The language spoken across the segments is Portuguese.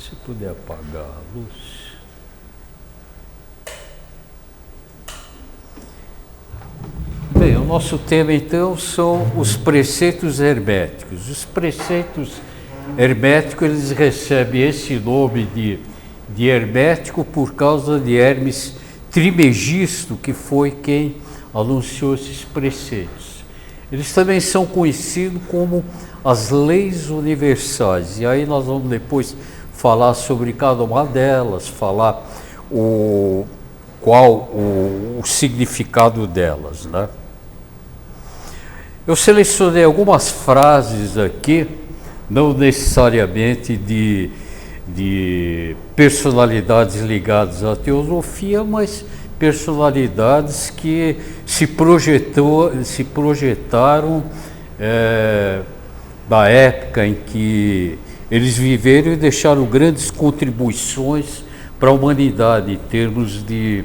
Se puder apagar a luz. Bem, o nosso tema então são os preceitos herméticos. Os preceitos herméticos, eles recebem esse nome de hermético por causa de Hermes Trismegisto, que foi quem anunciou esses preceitos. Eles também são conhecidos como as leis universais, e aí nós vamos depois falar sobre cada uma delas, falar o significado delas, né? Eu selecionei algumas frases aqui, não necessariamente de personalidades ligadas à teosofia, mas personalidades que se projetaram da época em que eles viveram e deixaram grandes contribuições para a humanidade em termos de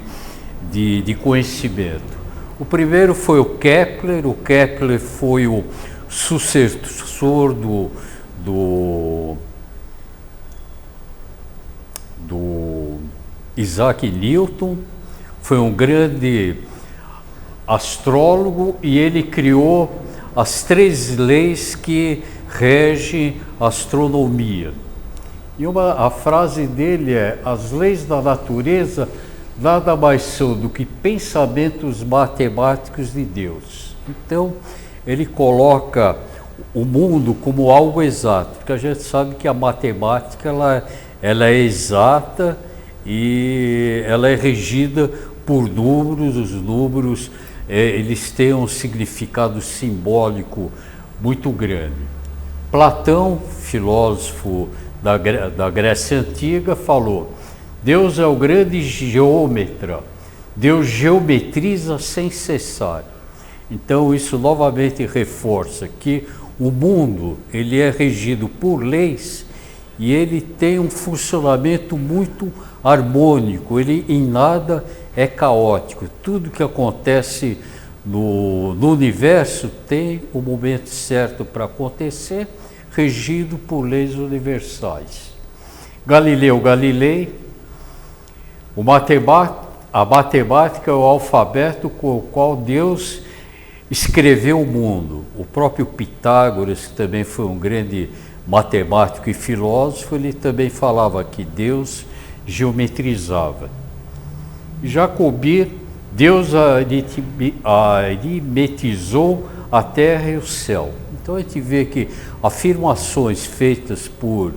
conhecimento. O primeiro foi o Kepler. O Kepler foi o sucessor do Isaac Newton. Foi um grande astrólogo e ele criou as 3 leis que regem a astronomia. E a frase dele é: as leis da natureza nada mais são do que pensamentos matemáticos de Deus. Então, ele coloca o mundo como algo exato, porque a gente sabe que a matemática ela é exata e ela é regida por números. Os números eles têm um significado simbólico muito grande. Platão, filósofo da Grécia Antiga, falou: Deus é o grande geômetra, Deus geometriza sem cessar. Então isso novamente reforça que o mundo ele é regido por leis e ele tem um funcionamento muito harmônico, ele em nada é caótico. Tudo que acontece no universo tem o momento certo para acontecer, regido por leis universais. Galileu Galilei: a matemática é o alfabeto com o qual Deus escreveu o mundo. O próprio Pitágoras, que também foi um grande matemático e filósofo, ele também falava que Deus geometrizava. Jacobi: Deus aritmetizou a terra e o céu. Então a gente vê que afirmações feitas por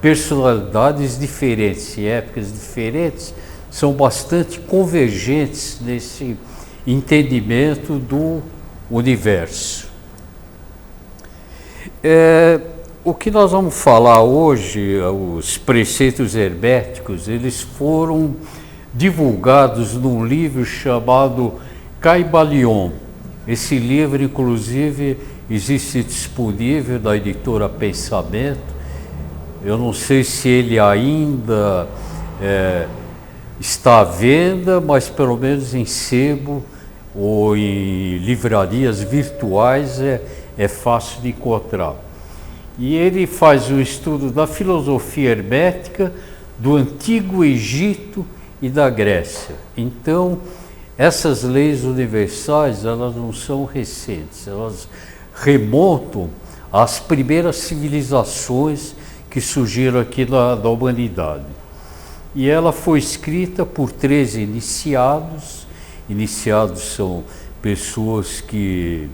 personalidades diferentes e épocas diferentes são bastante convergentes nesse entendimento do universo. O que nós vamos falar hoje, os preceitos herméticos, eles foram divulgados num livro chamado Kybalion. Esse livro, inclusive, existe disponível na editora Pensamento. Eu não sei se ele ainda está à venda, mas pelo menos em sebo ou em livrarias virtuais é fácil de encontrar. E ele faz um estudo da filosofia hermética do Antigo Egito e da Grécia. Então, essas leis universais, elas não são recentes, elas remontam às primeiras civilizações que surgiram aqui na humanidade. E ela foi escrita por 13 iniciados. Iniciados são pessoas que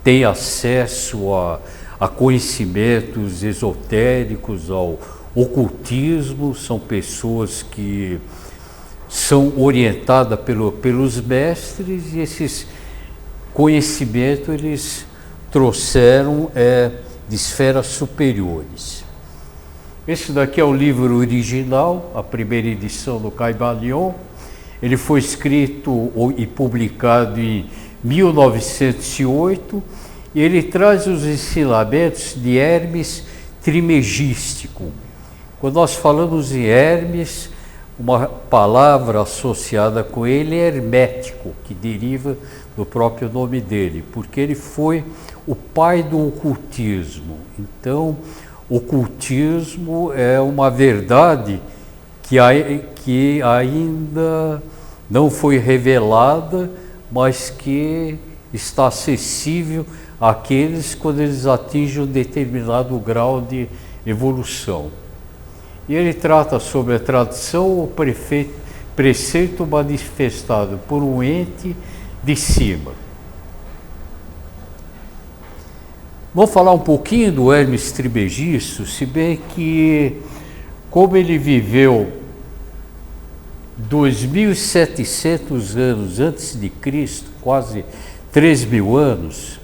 têm acesso a conhecimentos esotéricos, ao ocultismo, são pessoas que são orientadas pelos mestres, e esses conhecimentos eles trouxeram de esferas superiores. Esse daqui é o livro original, a primeira edição do Kybalion. Ele foi escrito e publicado em 1908 e ele traz os ensinamentos de Hermes Trismegisto. Quando nós falamos em Hermes, uma palavra associada com ele é hermético, que deriva do próprio nome dele, porque ele foi o pai do ocultismo. Então, ocultismo é uma verdade que ainda não foi revelada, mas que está acessível àqueles quando eles atingem um determinado grau de evolução. E ele trata sobre a tradição ou preceito manifestado por um ente de cima. Vamos falar um pouquinho do Hermes Trismegisto, se bem que, como ele viveu 2.700 anos antes de Cristo, quase 3.000 anos,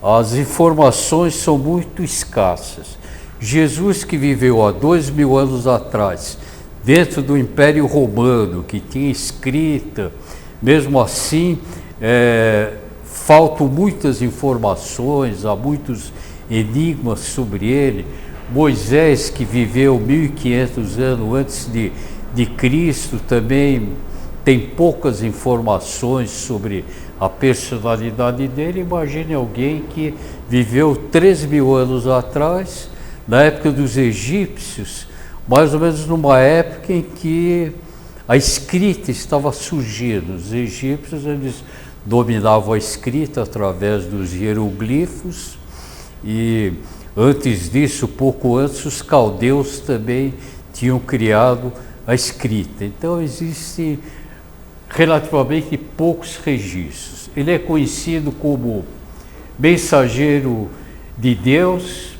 as informações são muito escassas. Jesus, que viveu há 2.000 anos atrás, dentro do Império Romano, que tinha escrita, mesmo assim, faltam muitas informações, há muitos enigmas sobre ele. Moisés, que viveu 1.500 anos antes de Cristo, também tem poucas informações sobre a personalidade dele. Imagine alguém que viveu 3.000 anos atrás, na época dos egípcios, mais ou menos numa época em que a escrita estava surgindo. Os egípcios, eles dominavam a escrita através dos hieroglifos, e antes disso, pouco antes, os caldeus também tinham criado a escrita. Então existem relativamente poucos registros. Ele é conhecido como mensageiro de Deus.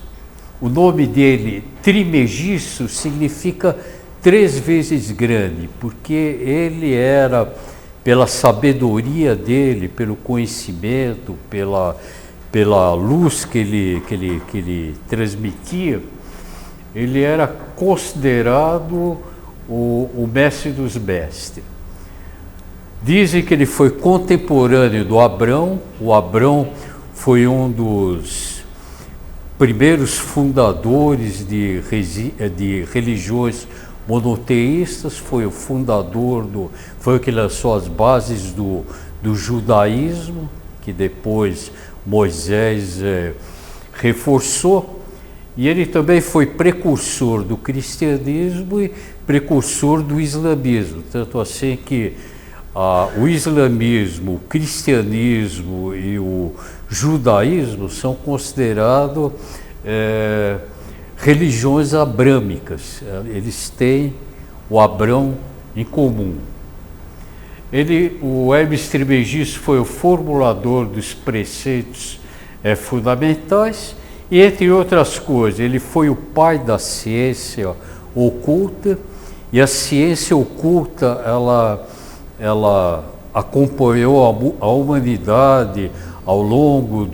O nome dele, Trismegisto, significa 3 vezes grande, porque ele era, pela sabedoria dele, pelo conhecimento, pela luz que ele transmitia, ele era considerado o mestre dos mestres. Dizem que ele foi contemporâneo do Abrão. O Abrão foi um dos primeiros fundadores de religiões monoteístas, foi o fundador foi o que lançou as bases do judaísmo, que depois Moisés reforçou, e ele também foi precursor do cristianismo e precursor do islamismo, tanto assim que o islamismo, o cristianismo e o judaísmo são considerados religiões abrâmicas. Eles têm o Abrão em comum. O Hermes Trismegisto foi o formulador dos preceitos fundamentais e, entre outras coisas, ele foi o pai da ciência oculta, e a ciência oculta ela acompanhou a humanidade ao longo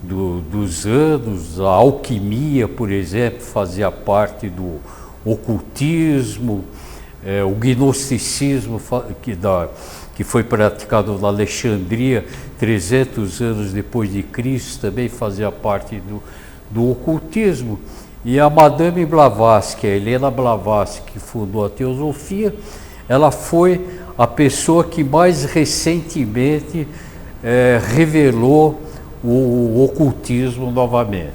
dos anos. A alquimia, por exemplo, fazia parte do ocultismo, o gnosticismo que foi praticado na Alexandria 300 anos depois de Cristo também fazia parte do ocultismo. E a Madame Blavatsky, a Helena Blavatsky, que fundou a teosofia, ela foi a pessoa que mais recentemente revelou o ocultismo novamente.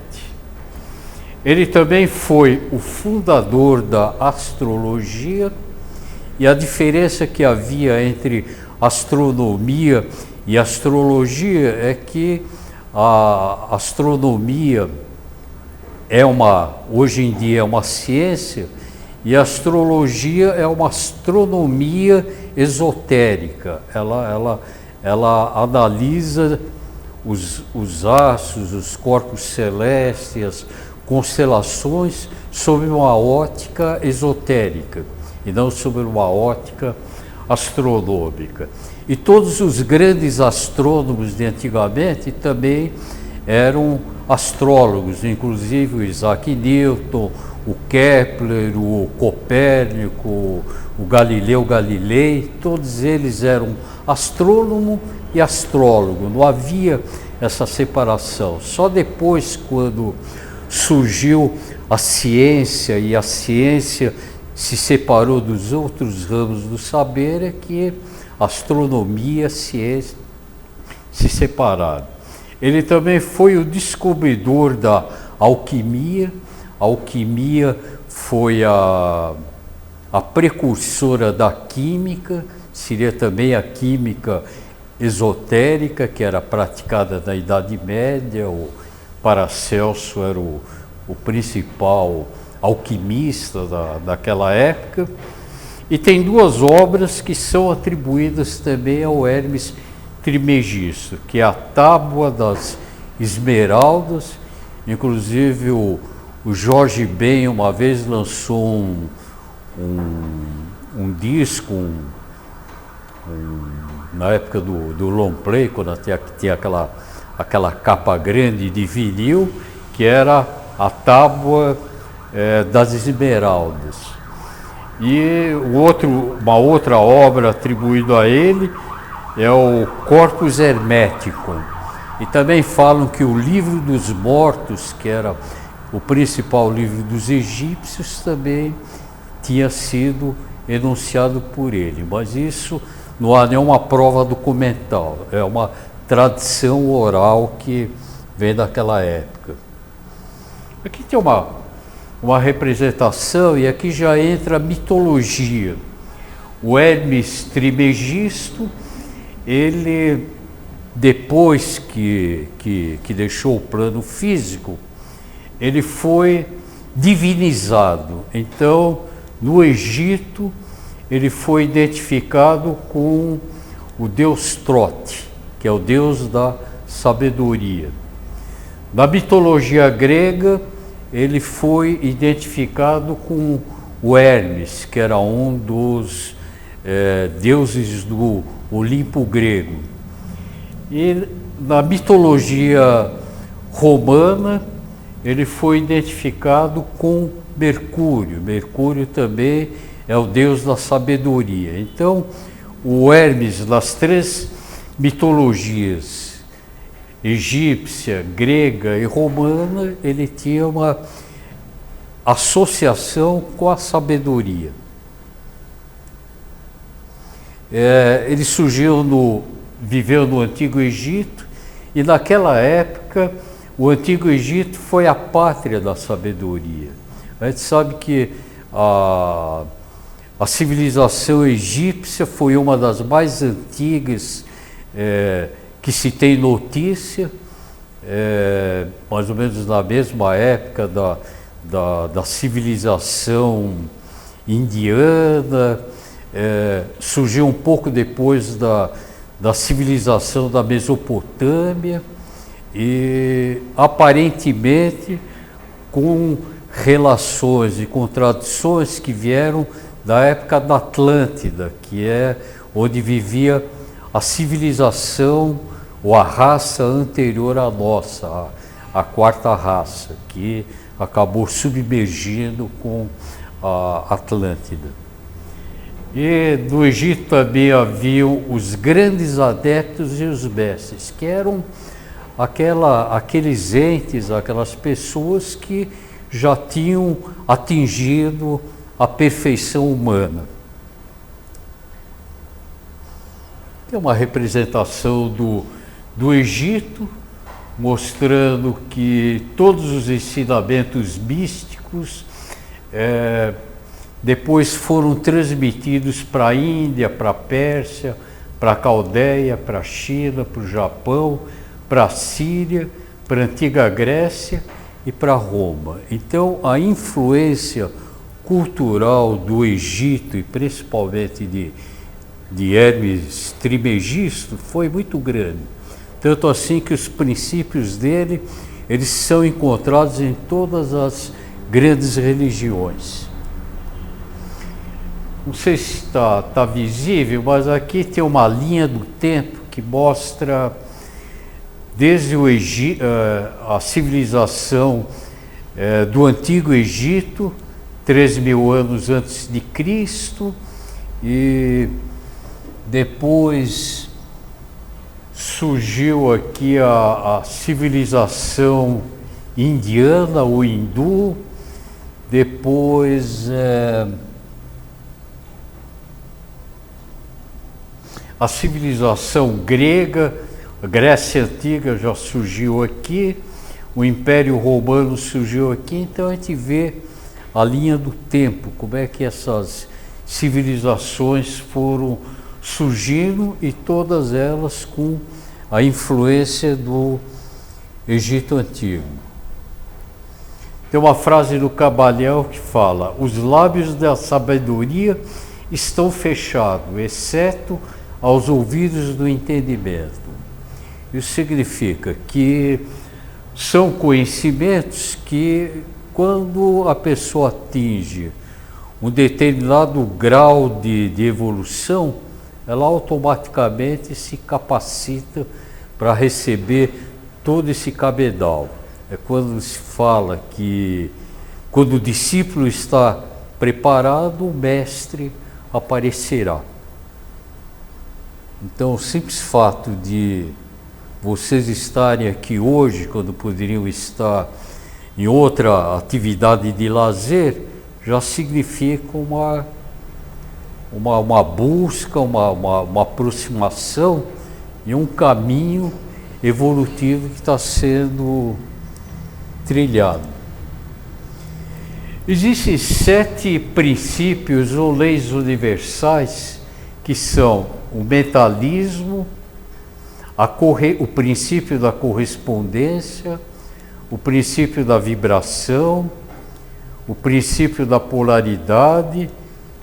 Ele também foi o fundador da astrologia, e a diferença que havia entre astronomia e astrologia é que a astronomia hoje em dia é uma ciência, e a astrologia é uma astronomia esotérica. Ela analisa os astros, os corpos celestes, as constelações, sob uma ótica esotérica e não sob uma ótica astronômica. E todos os grandes astrônomos de antigamente também eram astrólogos, inclusive o Isaac Newton, o Kepler, o Copérnico, o Galileu Galilei, todos eles eram astrônomo e astrólogo, não havia essa separação. Só depois, quando surgiu a ciência e a ciência se separou dos outros ramos do saber, é que astronomia e a ciência se separaram. Ele também foi o descobridor da alquimia. a alquimia foi a precursora da química, seria também a química esotérica, que era praticada na Idade Média. O Paracelso era o principal alquimista daquela época. E tem duas obras que são atribuídas também ao Hermes Trismegisto, que é a Tábua das Esmeraldas. Inclusive o Jorge Ben uma vez lançou um disco, na época do long play, quando tinha aquela capa grande de vinil, que era a Tábua das Esmeraldas. E uma outra obra atribuída a ele é o Corpus Hermeticum. E também falam que o Livro dos Mortos, que era o principal livro dos egípcios, também tinha sido enunciado por ele. Mas isso não há nenhuma prova documental, é uma tradição oral que vem daquela época. Aqui tem uma representação, e aqui já entra a mitologia. O Hermes Trismegisto, ele, depois que deixou o plano físico, ele foi divinizado. Então, no Egito, ele foi identificado com o deus Trote, que é o deus da sabedoria. Na mitologia grega, ele foi identificado com o Hermes, que era um dos deuses do Olimpo grego. E na mitologia romana, ele foi identificado com Mercúrio. Mercúrio também é o deus da sabedoria. Então, o Hermes, nas três mitologias, egípcia, grega e romana, ele tinha uma associação com a sabedoria. Ele viveu no Antigo Egito, e naquela época o Antigo Egito foi a pátria da sabedoria. A gente sabe que a civilização egípcia foi uma das mais antigas que se tem notícia, mais ou menos na mesma época da civilização indiana, surgiu um pouco depois da civilização da Mesopotâmia, e aparentemente com relações e com tradições que vieram da época da Atlântida, que é onde vivia a civilização ou a raça anterior à nossa, a quarta raça, que acabou submergindo com a Atlântida. E no Egito também haviam os grandes adeptos e os mestres, que eram aqueles entes, aquelas pessoas que já tinham atingido a perfeição humana. Tem uma representação do Egito, mostrando que todos os ensinamentos místicos depois foram transmitidos para a Índia, para a Pérsia, para a Caldeia, para a China, para o Japão, para a Síria, para a Antiga Grécia e para Roma. Então, a influência cultural do Egito, e principalmente de Hermes Trismegisto, foi muito grande. Tanto assim que os princípios dele, eles são encontrados em todas as grandes religiões. Não sei se está visível, mas aqui tem uma linha do tempo que mostra desde a civilização do Antigo Egito, 3.000 anos antes de Cristo, e depois surgiu aqui a civilização indiana, o hindu, depois a civilização grega, a Grécia Antiga já surgiu aqui, o Império Romano surgiu aqui, então a gente vê a linha do tempo, como é que essas civilizações foram surgindo e todas elas com a influência do Egito Antigo. Tem uma frase do Cabaliel que fala: os lábios da sabedoria estão fechados, exceto aos ouvidos do entendimento. Isso significa que são conhecimentos que, quando a pessoa atinge um determinado grau de evolução, ela automaticamente se capacita para receber todo esse cabedal. É quando se fala que, quando o discípulo está preparado, o mestre aparecerá. Então, o simples fato de vocês estarem aqui hoje, quando poderiam estar em outra atividade de lazer, já significa uma busca, uma aproximação e um caminho evolutivo que está sendo trilhado. Existem 7 princípios ou leis universais que são o mentalismo, o princípio da correspondência, o princípio da vibração, o princípio da polaridade,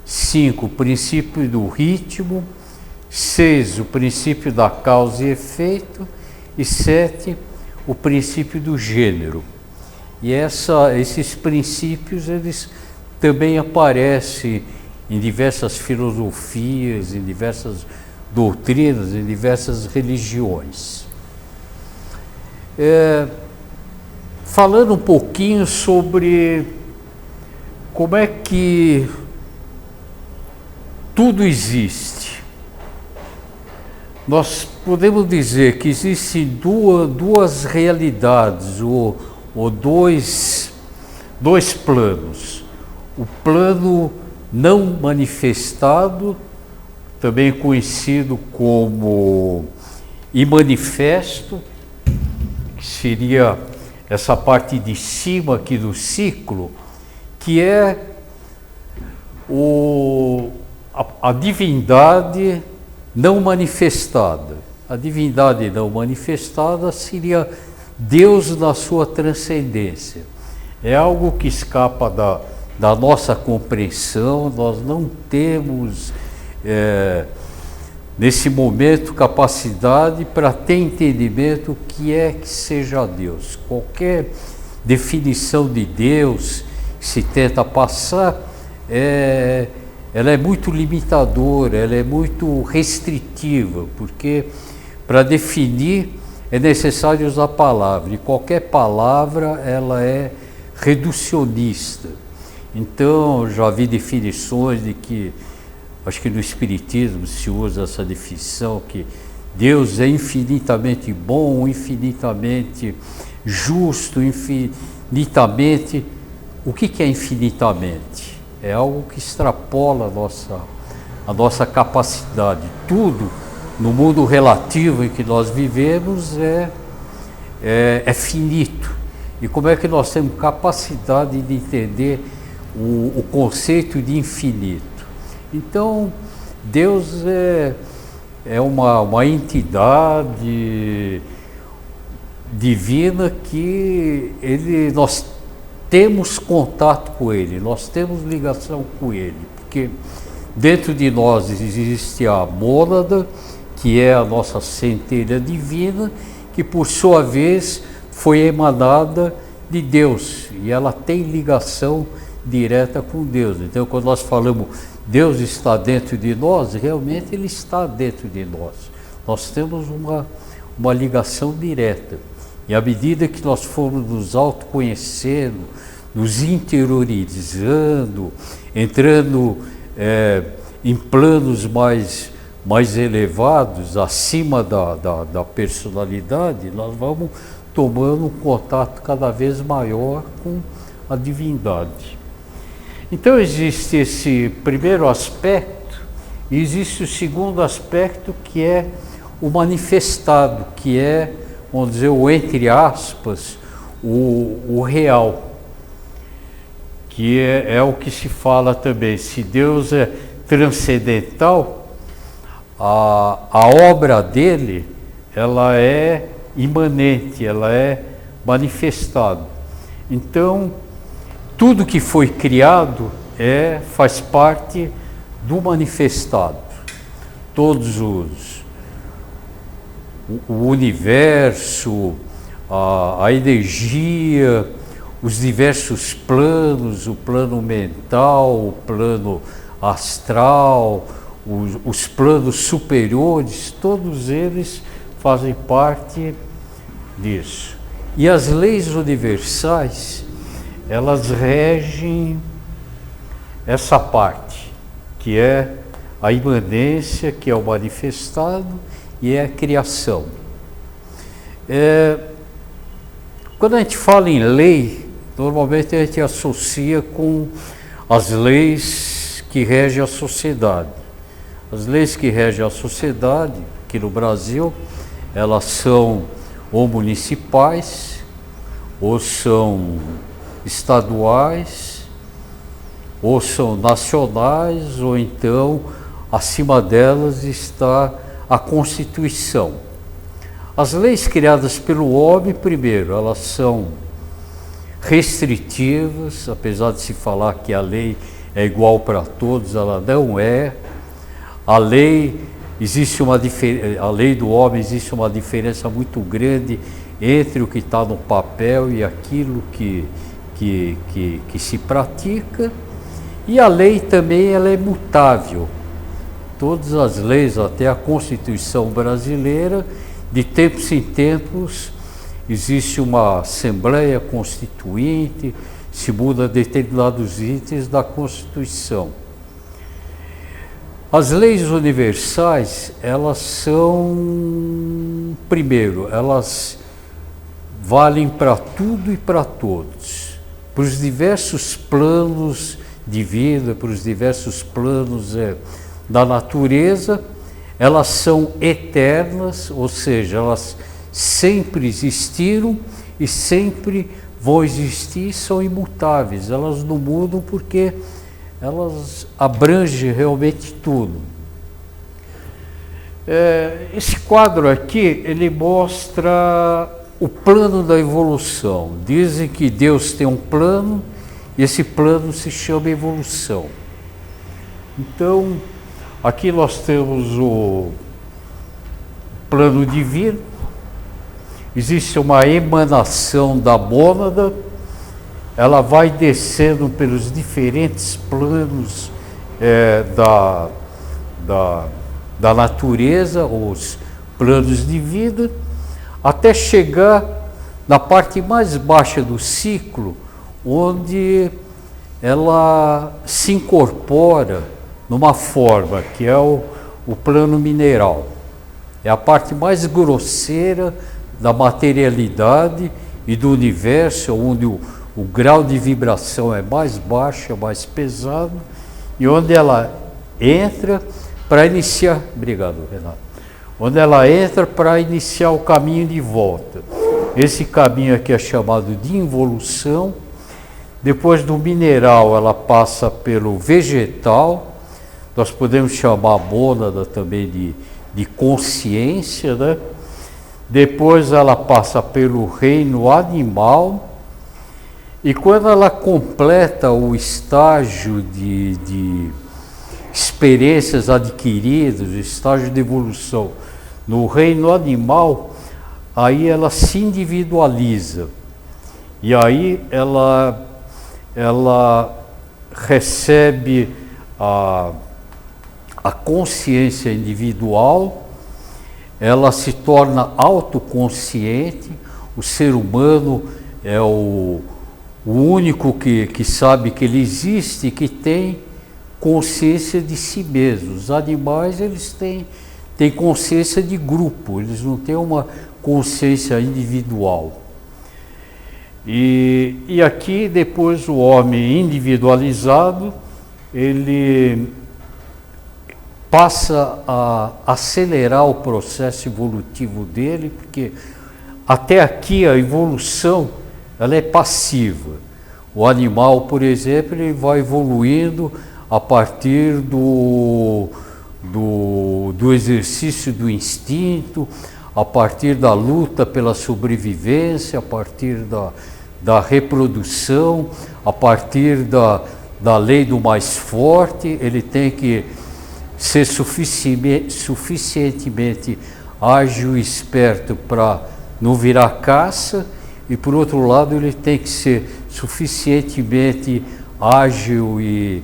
5, o princípio do ritmo, 6, o princípio da causa e efeito, e 7, o princípio do gênero. E esses princípios, eles também aparecem em diversas filosofias, em diversas doutrinas, em diversas religiões. Falando um pouquinho sobre como é que tudo existe. Nós podemos dizer que existem duas realidades, ou dois planos. O plano não manifestado, também conhecido como imanifesto, que seria essa parte de cima aqui do ciclo, que é a divindade não manifestada. A divindade não manifestada seria Deus na sua transcendência. É algo que escapa da nossa compreensão. Nós não temos, nesse momento, capacidade para ter entendimento o que é que seja Deus. Qualquer definição de Deus que se tenta passar, ela é muito limitadora, ela é muito restritiva, porque para definir é necessário usar palavra, e qualquer palavra ela é reducionista. Então, já vi definições de que, acho que no Espiritismo se usa essa definição, que Deus é infinitamente bom, infinitamente justo, infinitamente... O que é infinitamente? É algo que extrapola a nossa capacidade. Tudo no mundo relativo em que nós vivemos é finito. E como é que nós temos capacidade de entender o conceito de infinito? Então, Deus é uma entidade divina que nós temos contato com Ele, nós temos ligação com Ele, porque dentro de nós existe a mônada, que é a nossa centelha divina, que por sua vez foi emanada de Deus, e ela tem ligação direta com Deus. Então, quando nós falamos Deus está dentro de nós, realmente Ele está dentro de nós. Nós temos uma ligação direta. E à medida que nós formos nos autoconhecendo, nos interiorizando, entrando em planos mais elevados, acima da personalidade, nós vamos tomando um contato cada vez maior com a divindade. Então existe esse primeiro aspecto, e existe o segundo aspecto, que é o manifestado, que é, vamos dizer, o entre aspas, o real, que é o que se fala também. Se Deus é transcendental, a obra dele, ela é imanente, ela é manifestada. Então, tudo que foi criado faz parte do manifestado. Todos o universo, a energia, os diversos planos, o plano mental, o plano astral, os planos superiores, todos eles fazem parte disso. E as leis universais, elas regem essa parte, que é a imanência, que é o manifestado, e é a criação. Quando a gente fala em lei, normalmente a gente associa com as leis que regem a sociedade. As leis que regem a sociedade, aqui no Brasil, elas são ou municipais, ou são estaduais, ou são nacionais, ou então acima delas está a Constituição. As leis criadas pelo homem, primeiro, elas são restritivas, apesar de se falar que a lei é igual para todos, ela não é. A lei a lei do homem, existe uma diferença muito grande entre o que está no papel e aquilo que se pratica. E a lei também, ela é mutável. Todas as leis, até a Constituição brasileira, de tempos em tempos, existe uma Assembleia Constituinte, se muda determinados itens da Constituição. As leis universais, elas são, primeiro, elas valem para tudo e para todos, para os diversos planos de vida, para os diversos planos da natureza. Elas são eternas, ou seja, elas sempre existiram e sempre vão existir, são imutáveis, elas não mudam porque elas abrangem realmente tudo. Esse quadro aqui, ele mostra o plano da evolução. Dizem que Deus tem um plano e esse plano se chama evolução. Então, aqui nós temos o plano divino, existe uma emanação da mônada, ela vai descendo pelos diferentes planos da natureza, os planos de vida, até chegar na parte mais baixa do ciclo, onde ela se incorpora numa forma que é o plano mineral. É a parte mais grosseira da materialidade e do universo, onde o grau de vibração é mais baixo, é mais pesado, e onde ela entra para iniciar, obrigado, Renato, onde ela entra para iniciar o caminho de volta. Esse caminho aqui é chamado de involução. Depois do mineral, ela passa pelo vegetal, nós podemos chamar a mônada também de consciência, né? Depois ela passa pelo reino animal, e quando ela completa o estágio de experiências adquiridas, o estágio de evolução no reino animal, aí ela se individualiza, e aí ela recebe a consciência individual, ela se torna autoconsciente. O ser humano é o único que sabe que ele existe, que tem consciência de si mesmo. Os animais, eles têm consciência de grupo, eles não têm uma consciência individual. E aqui, depois, o homem individualizado, ele passa a acelerar o processo evolutivo dele, porque até aqui a evolução ela é passiva. O animal, por exemplo, ele vai evoluindo a partir do exercício do instinto, a partir da luta pela sobrevivência, a partir da reprodução, a partir da lei do mais forte. Ele tem que ser suficientemente ágil e esperto para não virar caça, e por outro lado ele tem que ser suficientemente ágil e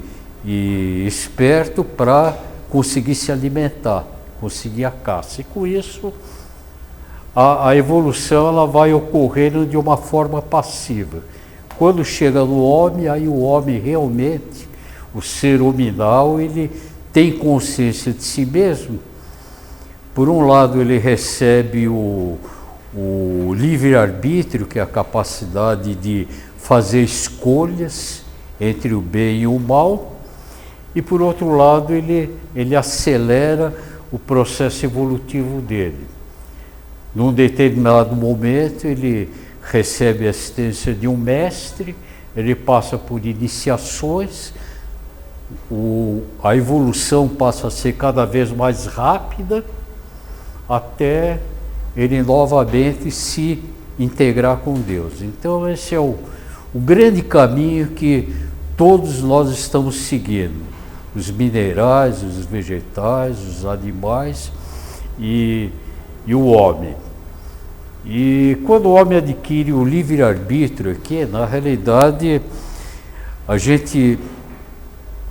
esperto para conseguir se alimentar, conseguir a caça. E com isso a evolução ela vai ocorrendo de uma forma passiva. Quando chega no homem, aí o homem realmente, o ser hominal, ele tem consciência de si mesmo. Por um lado, ele recebe o livre-arbítrio, que é a capacidade de fazer escolhas entre o bem e o mal, e por outro lado, ele acelera o processo evolutivo dele. Num determinado momento, ele recebe a assistência de um mestre, ele passa por iniciações, a evolução passa a ser cada vez mais rápida, até ele novamente se integrar com Deus. Então esse é o grande caminho que todos nós estamos seguindo, os minerais, os vegetais, os animais e o homem. E quando o homem adquire o livre-arbítrio aqui, na realidade, a gente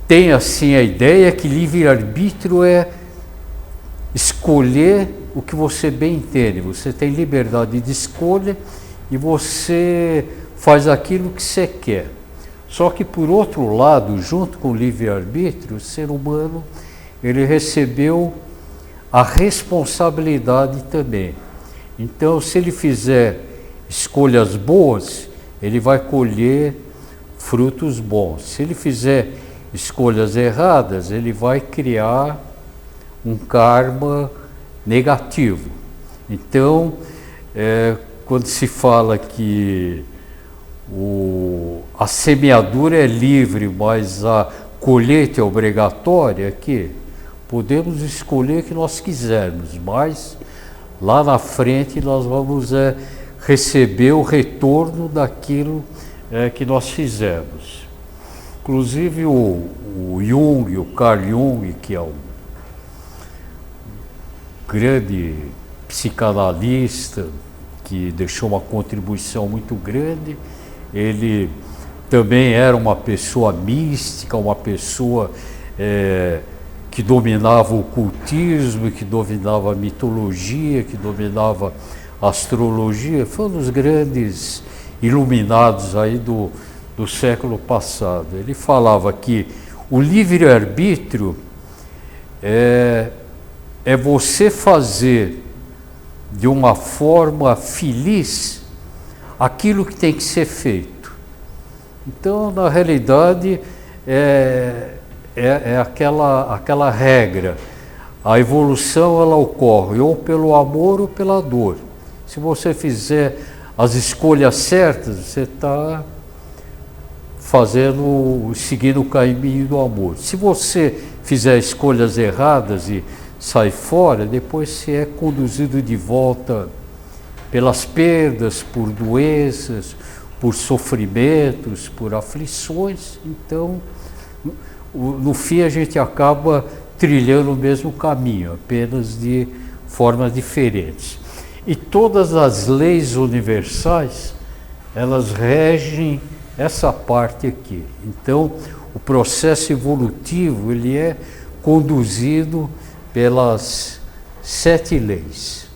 tem assim a ideia que livre-arbítrio é escolher o que você bem entende. Você tem liberdade de escolha e você faz aquilo que você quer. Só que por outro lado, junto com o livre-arbítrio, o ser humano, ele recebeu a responsabilidade também. Então, se ele fizer escolhas boas, ele vai colher frutos bons. Se ele fizer escolhas erradas, ele vai criar um karma negativo. Então, quando se fala que a semeadura é livre, mas a colheita é obrigatória, aqui podemos escolher o que nós quisermos, mas lá na frente nós vamos receber o retorno daquilo que nós fizemos. Inclusive o Jung, o Carl Jung, que é um grande psicanalista, que deixou uma contribuição muito grande, ele também era uma pessoa mística, uma pessoa que dominava o ocultismo, que dominava a mitologia, que dominava a astrologia. Foi um dos grandes iluminados aí do século passado. Ele falava que o livre-arbítrio é você fazer de uma forma feliz aquilo que tem que ser feito. Então, na realidade, é aquela regra. A evolução ela ocorre ou pelo amor ou pela dor. Se você fizer as escolhas certas, você está seguindo o caminho do amor. Se você fizer escolhas erradas e sai fora, depois você é conduzido de volta pelas perdas, por doenças, por sofrimentos, por aflições. Então, no fim a gente acaba trilhando o mesmo caminho, apenas de formas diferentes. E todas as leis universais, elas regem essa parte aqui. Então, o processo evolutivo, ele é conduzido pelas 7 leis.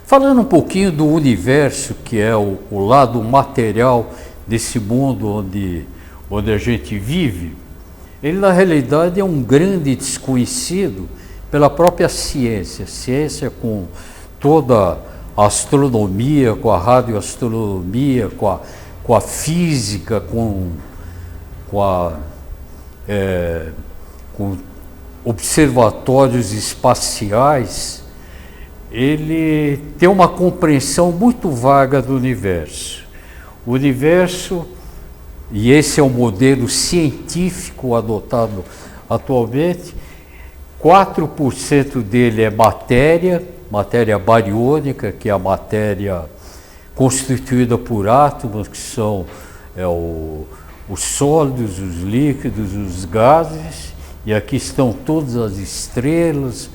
Falando um pouquinho do universo, que é o lado material desse mundo onde a gente vive, ele na realidade é um grande desconhecido pela própria ciência. Ciência com toda a astronomia, com a radioastronomia, com a física, com observatórios espaciais, ele tem uma compreensão muito vaga do universo. O universo, e esse é o modelo científico adotado atualmente, 4% dele é matéria bariônica, que é a matéria constituída por átomos, que são os sólidos, os líquidos, os gases, e aqui estão todas as estrelas,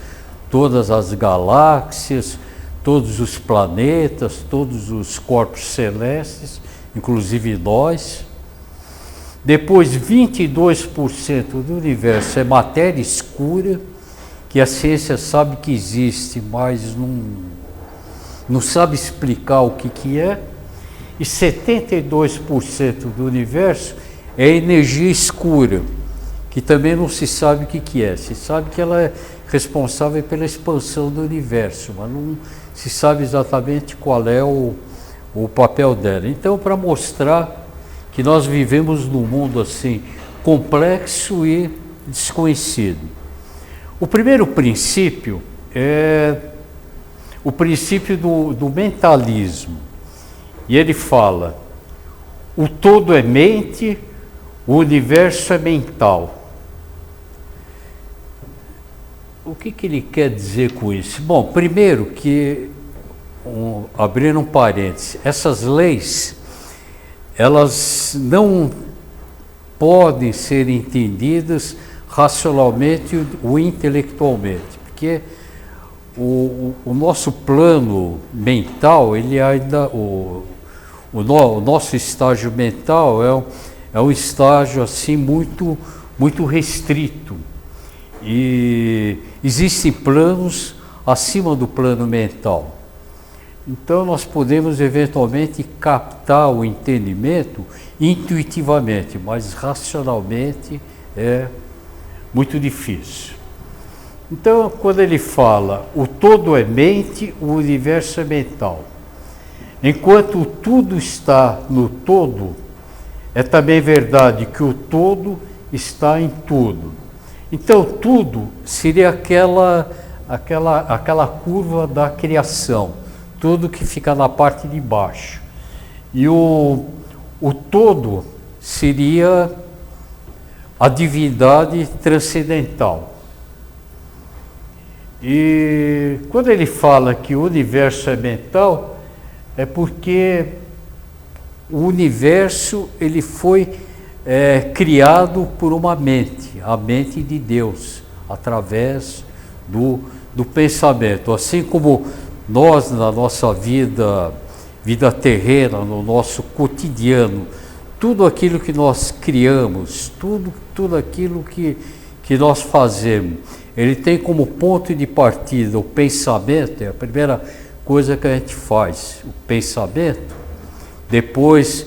todas as galáxias, todos os planetas, todos os corpos celestes, inclusive nós. Depois, 22% do universo é matéria escura, que a ciência sabe que existe, mas não sabe explicar o que é. E 72% do universo é energia escura, que também não se sabe o que é. Se sabe que ela é responsável pela expansão do universo, mas não se sabe exatamente qual é o papel dela. Então, para mostrar que nós vivemos num mundo assim complexo e desconhecido. O primeiro princípio é o princípio do mentalismo. E ele fala: o todo é mente, o universo é mental. O que ele quer dizer com isso? Bom, primeiro que, abrindo um parênteses, essas leis, elas não podem ser entendidas racionalmente ou intelectualmente, porque o nosso plano mental, ele ainda, o nosso estágio mental é um estágio assim muito restrito, e existem planos acima do plano mental. Então nós podemos eventualmente captar o entendimento intuitivamente, mas racionalmente é muito difícil. Então, quando ele fala o todo é mente, o universo é mental. Enquanto tudo está no todo, é também verdade que o todo está em tudo. Então tudo seria aquela curva da criação, tudo que fica na parte de baixo. E o todo seria a divindade transcendental. E quando ele fala que o universo é mental, é porque o universo ele foi criado por uma mente, a mente de Deus, através do pensamento. Assim como nós, na nossa vida terrena, no nosso cotidiano, tudo aquilo que nós criamos, tudo aquilo que nós fazemos, ele tem como ponto de partida o pensamento, é a primeira coisa que a gente faz, o pensamento. Depois,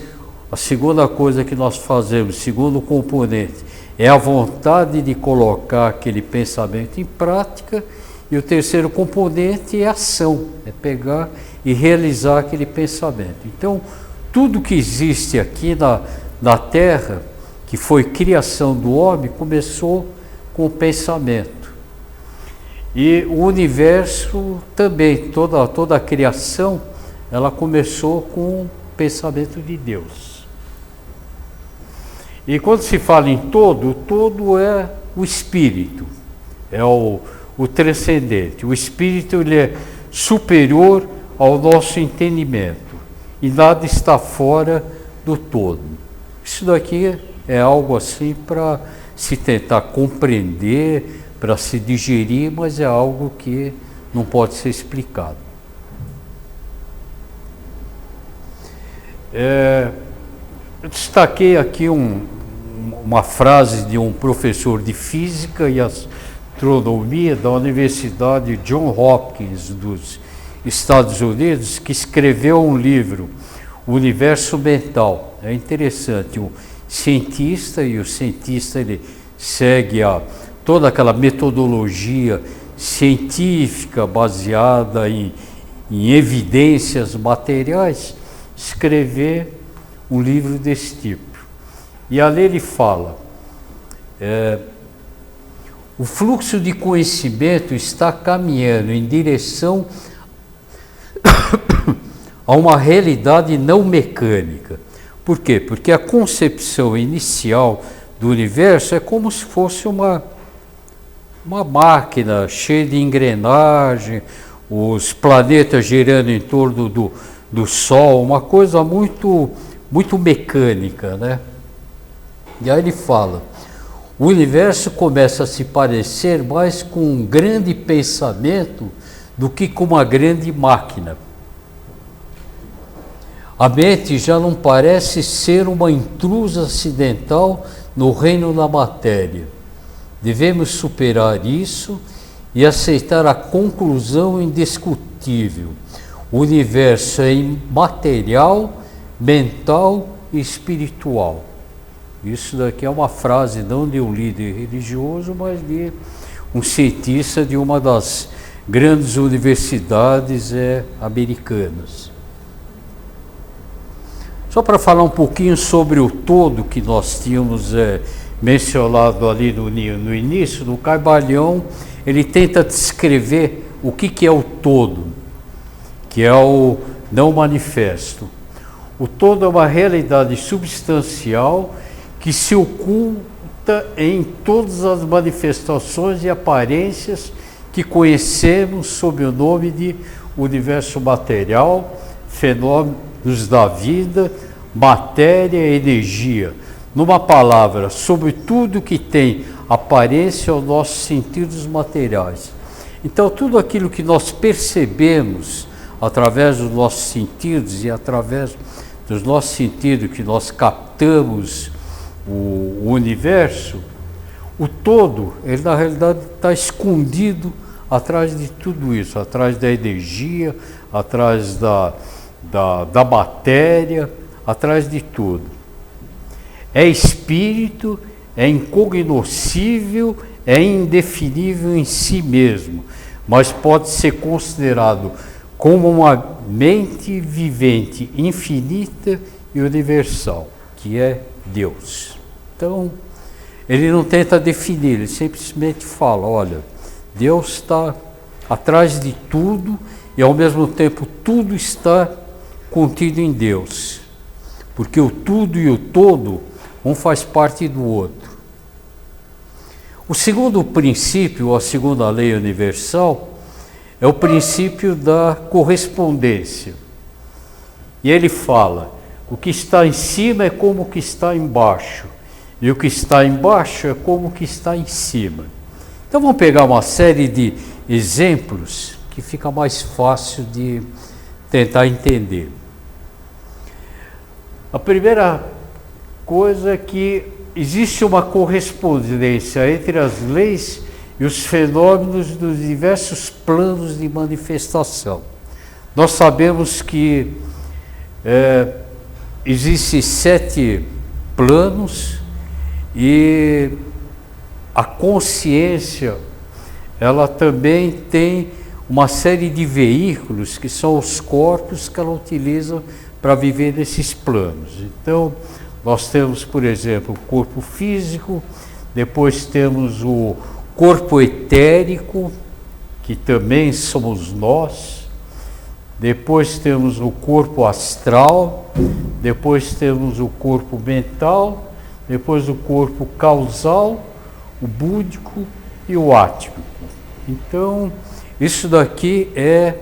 a segunda coisa que nós fazemos, segundo componente, é a vontade de colocar aquele pensamento em prática. E o terceiro componente é a ação, é pegar e realizar aquele pensamento. Então, tudo que existe aqui na Terra, que foi criação do homem, começou com o pensamento. E o universo também, toda a criação, ela começou com o pensamento de Deus. E quando se fala em todo, o todo é o espírito, é o transcendente. O espírito ele é superior ao nosso entendimento e nada está fora do todo. Isso daqui é algo assim para se tentar compreender, para se digerir, mas é algo que não pode ser explicado. Eu destaquei aqui uma frase de um professor de física e astronomia da Universidade Johns Hopkins dos Estados Unidos, que escreveu um livro, O Universo Mental. É interessante, o cientista ele segue toda aquela metodologia científica baseada em evidências materiais, escrever um livro desse tipo. E ali ele fala, o fluxo de conhecimento está caminhando em direção a uma realidade não mecânica. Por quê? Porque a concepção inicial do universo é como se fosse uma máquina cheia de engrenagem, os planetas girando em torno do Sol, uma coisa muito mecânica, né? E aí ele fala, o universo começa a se parecer mais com um grande pensamento do que com uma grande máquina. A mente já não parece ser uma intrusa acidental no reino da matéria. Devemos superar isso e aceitar a conclusão indiscutível. O universo é imaterial, mental e espiritual. Isso daqui é uma frase não de um líder religioso, mas de um cientista de uma das grandes universidades americanas. Só para falar um pouquinho sobre o todo que nós tínhamos mencionado ali no início, no Caibalion, ele tenta descrever o que é o todo, que é o não manifesto. O todo é uma realidade substancial que se oculta em todas as manifestações e aparências que conhecemos sob o nome de universo material, fenômenos da vida, matéria e energia. Numa palavra, sobre tudo que tem aparência aos nossos sentidos materiais. Então, tudo aquilo que nós percebemos através dos nossos sentidos e através dos nossos sentidos que nós captamos o universo, o todo, ele na realidade está escondido atrás de tudo isso, atrás da energia, atrás da matéria, atrás de tudo. É espírito, é incognoscível, é indefinível em si mesmo, mas pode ser considerado como uma mente vivente, infinita e universal, que é Deus. Então, ele não tenta definir, ele simplesmente fala, olha, Deus está atrás de tudo e ao mesmo tempo tudo está contido em Deus, porque o tudo e o todo, um faz parte do outro. O segundo princípio, a segunda lei universal, é o princípio da correspondência. E ele fala, o que está em cima é como o que está embaixo, e o que está embaixo é como o que está em cima. Então vamos pegar uma série de exemplos que fica mais fácil de tentar entender. A primeira coisa é que existe uma correspondência entre as leis e os fenômenos dos diversos planos de manifestação. Nós sabemos que existem 7 planos e a consciência, ela também tem uma série de veículos que são os corpos que ela utiliza para viver nesses planos. Então, nós temos, por exemplo, o corpo físico, depois temos o corpo etérico, que também somos nós, depois temos o corpo astral, depois temos o corpo mental, depois o corpo causal, o búdico e o átmico. Então, isso daqui é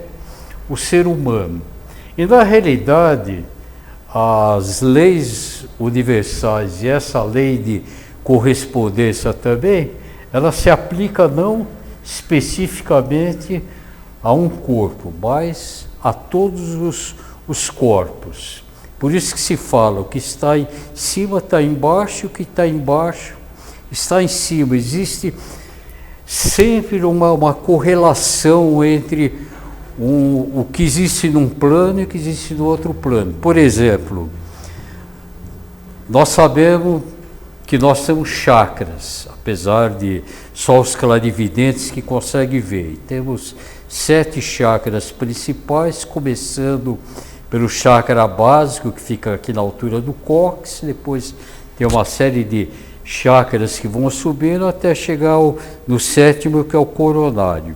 o ser humano. E na realidade, as leis universais e essa lei de correspondência também, ela se aplica não especificamente a um corpo, mas a todos os corpos. Por isso que se fala, o que está em cima está embaixo, o que está embaixo está em cima. Existe sempre uma correlação entre o que existe num plano e o que existe no outro plano. Por exemplo, nós sabemos que nós temos chakras, apesar de só os clarividentes que conseguem ver. E temos 7 chakras principais, começando pelo chakra básico, que fica aqui na altura do cóccix, depois tem uma série de chakras que vão subindo até chegar no 7º, que é o coronário.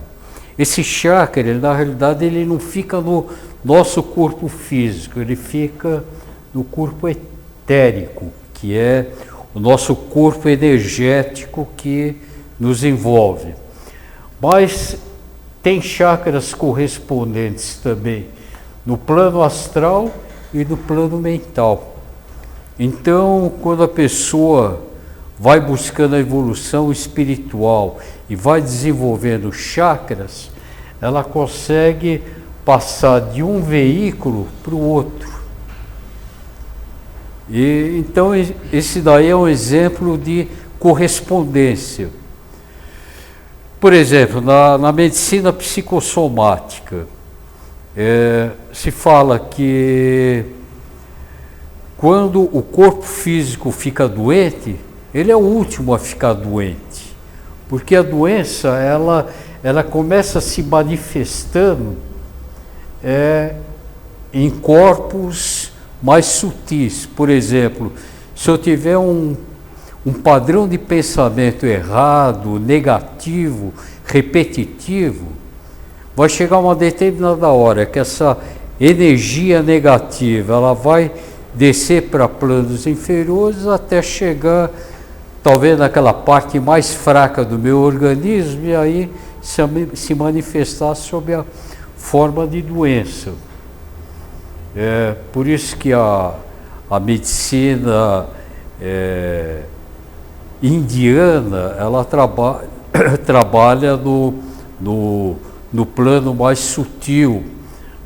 Esse chakra, na realidade, ele não fica no nosso corpo físico, ele fica no corpo etérico, que é o nosso corpo energético que nos envolve. Mas tem chakras correspondentes também no plano astral e no plano mental. Então, quando a pessoa vai buscando a evolução espiritual e vai desenvolvendo chakras, ela consegue passar de um veículo para o outro. E então esse daí é um exemplo de correspondência. Por exemplo, na medicina psicossomática, se fala que quando o corpo físico fica doente, ele é o último a ficar doente, porque a doença ela começa se manifestando em corpos mais sutis. Por exemplo, se eu tiver um padrão de pensamento errado, negativo, repetitivo, vai chegar uma determinada hora que essa energia negativa ela vai descer para planos inferiores até chegar talvez naquela parte mais fraca do meu organismo e aí se manifestar sob a forma de doença. Por isso que a medicina indiana, ela trabalha no plano mais sutil.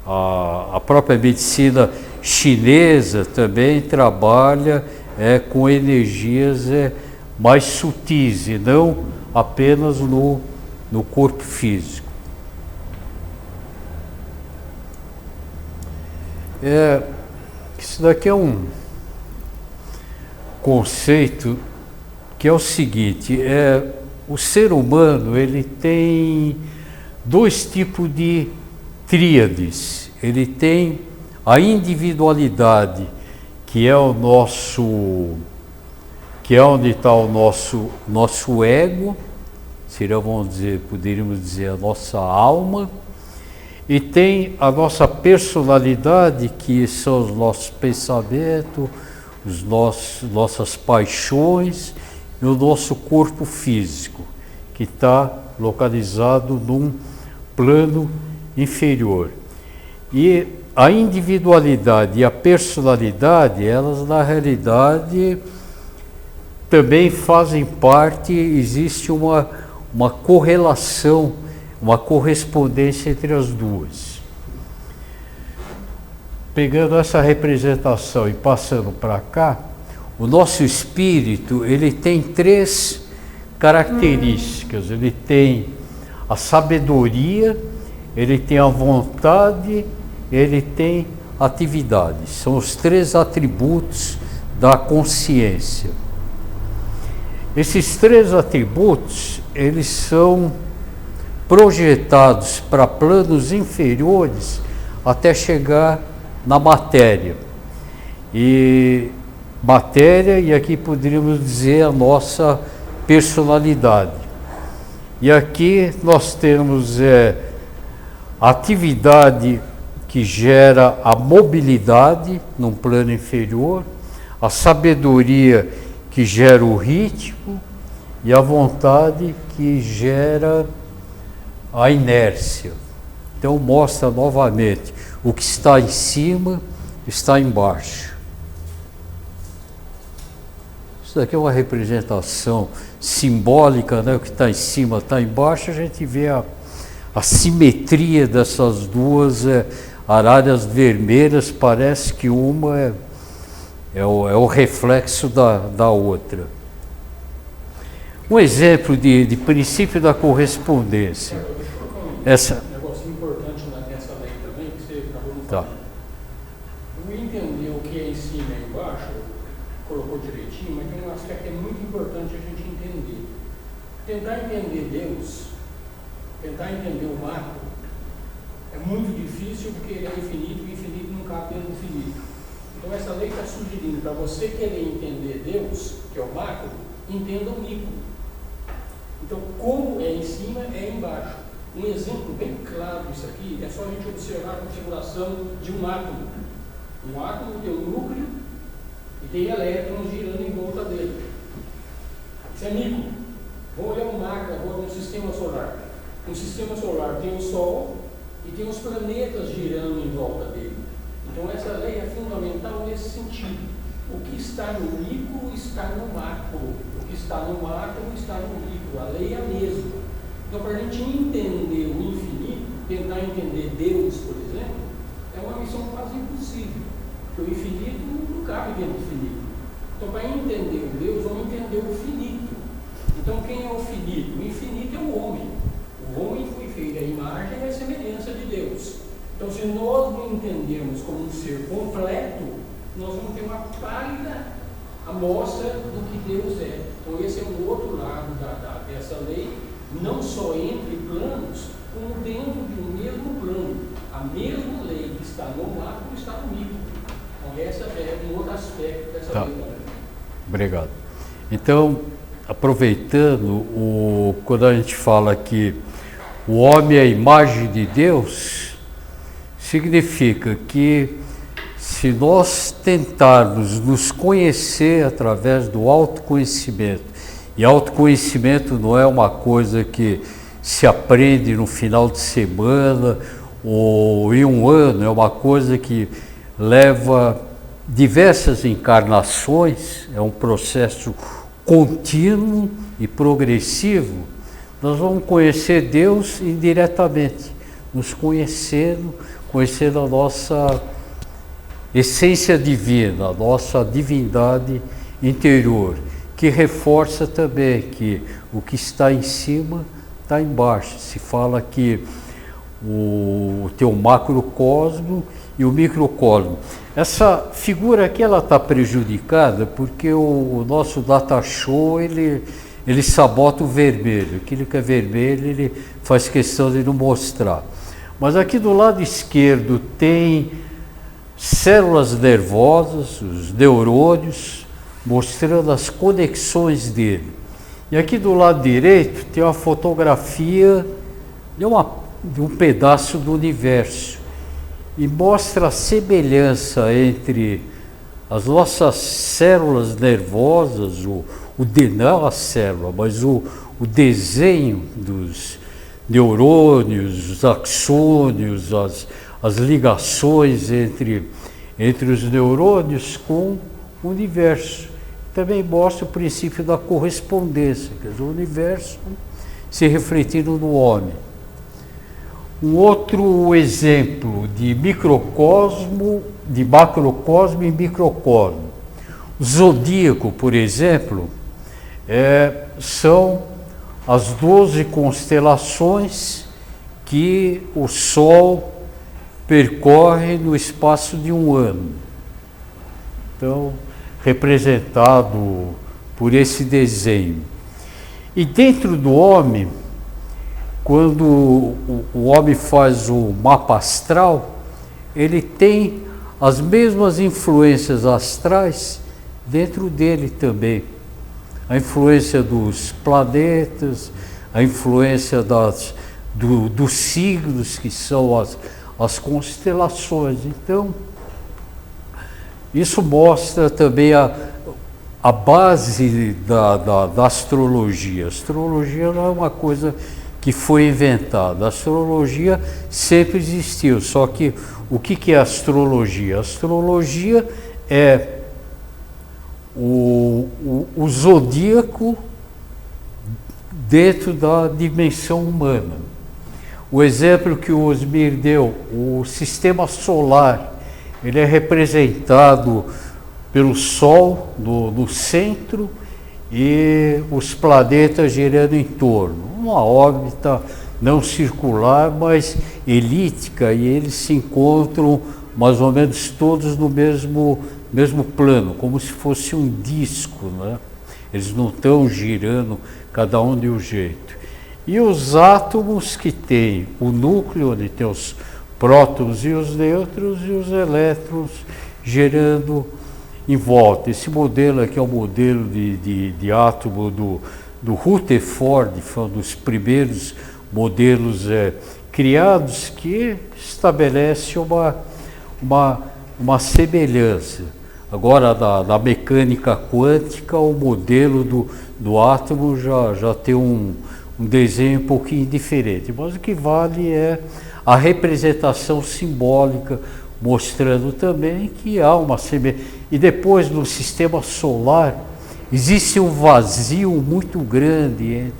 A própria medicina chinesa também trabalha com energias mais sutis e não apenas no corpo físico. Isso daqui é um conceito que é o seguinte: o ser humano ele tem dois tipos de tríades. Ele tem a individualidade, que é o nosso, que é onde está o nosso ego, poderíamos dizer a nossa alma, e tem a nossa personalidade, que são os nossos pensamentos, nossas paixões e o nosso corpo físico, que está localizado num plano inferior. E a individualidade e a personalidade, elas na realidade também fazem parte, existe uma correlação, uma correspondência entre as duas. Pegando essa representação e passando para cá, o nosso espírito, ele tem três características. Ele tem a sabedoria, ele tem a vontade, ele tem a atividade. São os três atributos da consciência. Esses três atributos, eles são projetados para planos inferiores até chegar na matéria. E aqui poderíamos dizer a nossa personalidade. E aqui nós temos a atividade que gera a mobilidade num plano inferior, a sabedoria que gera o ritmo e a vontade que gera a inércia. Então mostra novamente, o que está em cima está embaixo. Isso daqui é uma representação simbólica, né? O que está em cima está embaixo, a gente vê a simetria dessas duas aralhas vermelhas, parece que uma é o reflexo da outra. Um exemplo de princípio da correspondência. Um negócio importante nessa lei também, que você acabou de falar. Eu entender o que é em cima e embaixo, colocou direitinho, mas tem um aspecto que é muito importante a gente entender. Tentar entender Deus, tentar entender o macro, é muito difícil porque ele é infinito e o infinito não cabe dentro do infinito. Então essa lei está sugerindo, para você querer entender Deus, que é o macro, entenda o micro. Então como é em cima, é embaixo. Um exemplo bem claro disso aqui é só a gente observar a configuração de um átomo. Um átomo tem um núcleo e tem elétrons girando em volta dele. Isso é micro. Vamos olhar um macro agora, um sistema solar. Um sistema solar tem o Sol e tem os planetas girando em volta dele. Então essa lei é fundamental nesse sentido. O que está no micro está no macro. O que está no macro está no micro. A lei é a mesma. Então, para a gente entender o infinito, tentar entender Deus, por exemplo, é uma missão quase impossível. Porque o infinito não cabe dentro do finito. Então, para entender o Deus, vamos entender o finito. Então, quem é o finito? O infinito é o homem. O homem foi feito à imagem e à semelhança de Deus. Então, se nós não entendermos como um ser completo, nós vamos ter uma pálida amostra do que Deus é. Então, esse é um outro lado dessa lei, não só entre planos, como dentro de um mesmo plano. A mesma lei que está no macro está no micro. Então, esse é um outro aspecto dessa lei também. Obrigado. Então, aproveitando, quando a gente fala que o homem é a imagem de Deus, significa que se nós tentarmos nos conhecer através do autoconhecimento, e autoconhecimento não é uma coisa que se aprende no final de semana ou em um ano, é uma coisa que leva diversas encarnações, é um processo contínuo e progressivo. Nós vamos conhecer Deus indiretamente, nos conhecendo a nossa essência divina, a nossa divindade interior, que reforça também que o que está em cima está embaixo. Se fala que tem o macrocosmo e o microcosmo. Essa figura aqui ela está prejudicada porque o nosso data show ele sabota o vermelho. Aquilo que é vermelho ele faz questão de não mostrar. Mas aqui do lado esquerdo tem células nervosas, os neurônios, mostrando as conexões dele. E aqui do lado direito tem uma fotografia de um pedaço do universo. E mostra a semelhança entre as nossas células nervosas, não a célula, mas o desenho dos neurônios, os axônios, as ligações entre os neurônios com o universo. Também mostra o princípio da correspondência, quer dizer, o universo se refletindo no homem. Um outro exemplo de microcosmo, de macrocosmo e microcosmo. O zodíaco, por exemplo, são as 12 constelações que o Sol percorre no espaço de um ano. Então, representado por esse desenho. E dentro do homem, quando o homem faz o mapa astral, ele tem as mesmas influências astrais dentro dele também. A influência dos planetas, a influência dos signos, que são as constelações. Então, isso mostra também a base da astrologia. A astrologia não é uma coisa que foi inventada. A astrologia sempre existiu, só que o que é astrologia? A astrologia é o zodíaco dentro da dimensão humana. O exemplo que o Osmir deu, o sistema solar, ele é representado pelo Sol no centro e os planetas girando em torno. Uma órbita não circular, mas elíptica, e eles se encontram mais ou menos todos no mesmo plano, como se fosse um disco, né? Eles não estão girando, cada um de um jeito. E os átomos que têm o núcleo, onde tem os prótons e os nêutrons e os elétrons gerando em volta. Esse modelo aqui é o modelo de átomo do Rutherford, foi um dos primeiros modelos criados que estabelecem uma semelhança. Agora, da mecânica quântica, o modelo do átomo já tem um desenho um pouquinho diferente, mas o que vale é a representação simbólica, mostrando também que há uma semelhança. E depois, no sistema solar, existe um vazio muito grande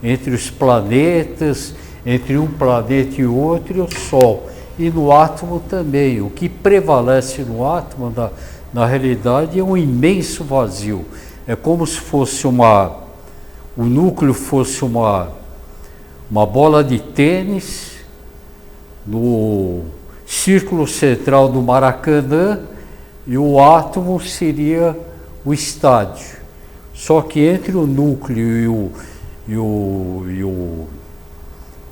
entre os planetas, entre um planeta e outro, e o Sol. E no átomo também. O que prevalece no átomo, na realidade, é um imenso vazio. É como se fosse o núcleo fosse uma bola de tênis no círculo central do Maracanã, e o átomo seria o estádio. Só que entre o núcleo e o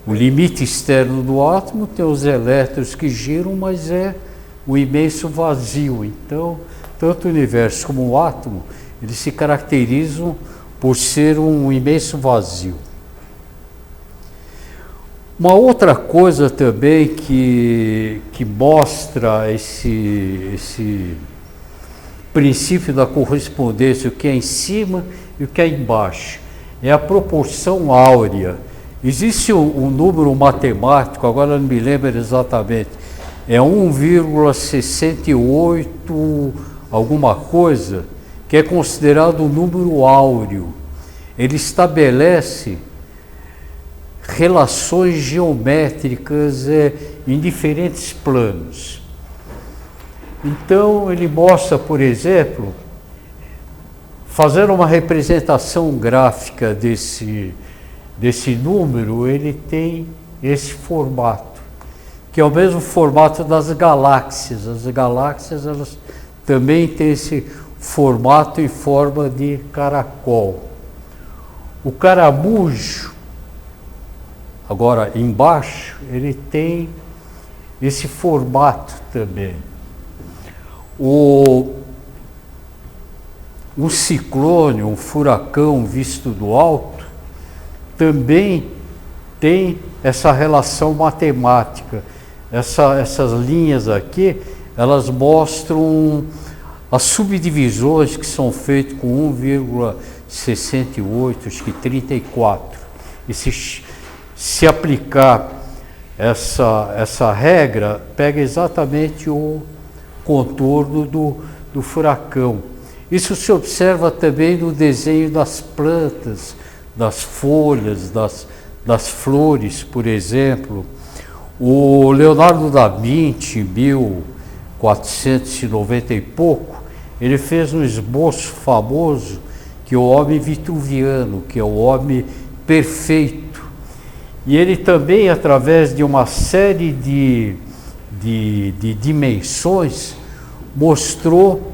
limite externo do átomo tem os elétrons que giram, mas é um imenso vazio. Então, tanto o universo como o átomo, eles se caracterizam por ser um imenso vazio. Uma outra coisa também que mostra esse princípio da correspondência, o que é em cima e o que é embaixo, é a proporção áurea. Existe um número matemático, agora não me lembro exatamente, é 1,68 alguma coisa, que é considerado um número áureo. Ele estabelece relações geométricas em diferentes planos. Então, ele mostra, por exemplo, fazendo uma representação gráfica desse número, ele tem esse formato, que é o mesmo formato das galáxias. As galáxias, elas também têm esse formato em forma de caracol. O caramujo, agora embaixo, ele tem esse formato também. Um ciclone, um furacão visto do alto, também tem essa relação matemática. Essas linhas aqui, elas mostram as subdivisões que são feitas com 1,68, acho que 34. E se aplicar essa regra, pega exatamente o contorno do furacão. Isso se observa também no desenho das plantas, das folhas, das flores, por exemplo. O Leonardo da Vinci, em 1490 e pouco, ele fez um esboço famoso, que é o homem vitruviano, que é o homem perfeito. E ele também, através de uma série de dimensões, mostrou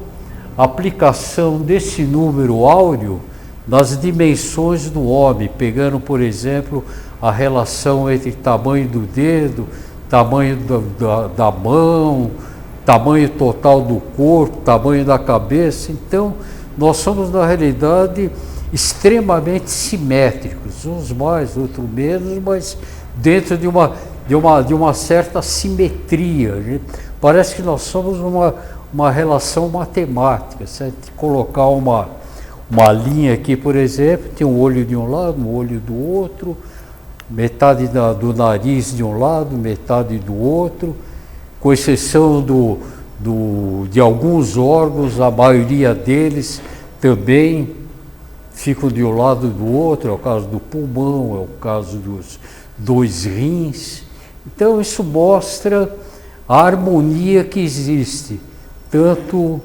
a aplicação desse número áureo nas dimensões do homem, pegando, por exemplo, a relação entre tamanho do dedo, tamanho da mão, tamanho total do corpo, tamanho da cabeça. Então, nós somos, na realidade, extremamente simétricos, uns mais, outros menos, mas dentro de uma certa simetria. Parece que nós somos uma relação matemática. Se a gente colocar uma linha aqui, por exemplo, tem um olho de um lado, um olho do outro, metade do nariz de um lado, metade do outro, com exceção de alguns órgãos, a maioria deles também ficam de um lado do outro, é o caso do pulmão, é o caso dos 2 rins. Então isso mostra a harmonia que existe, tanto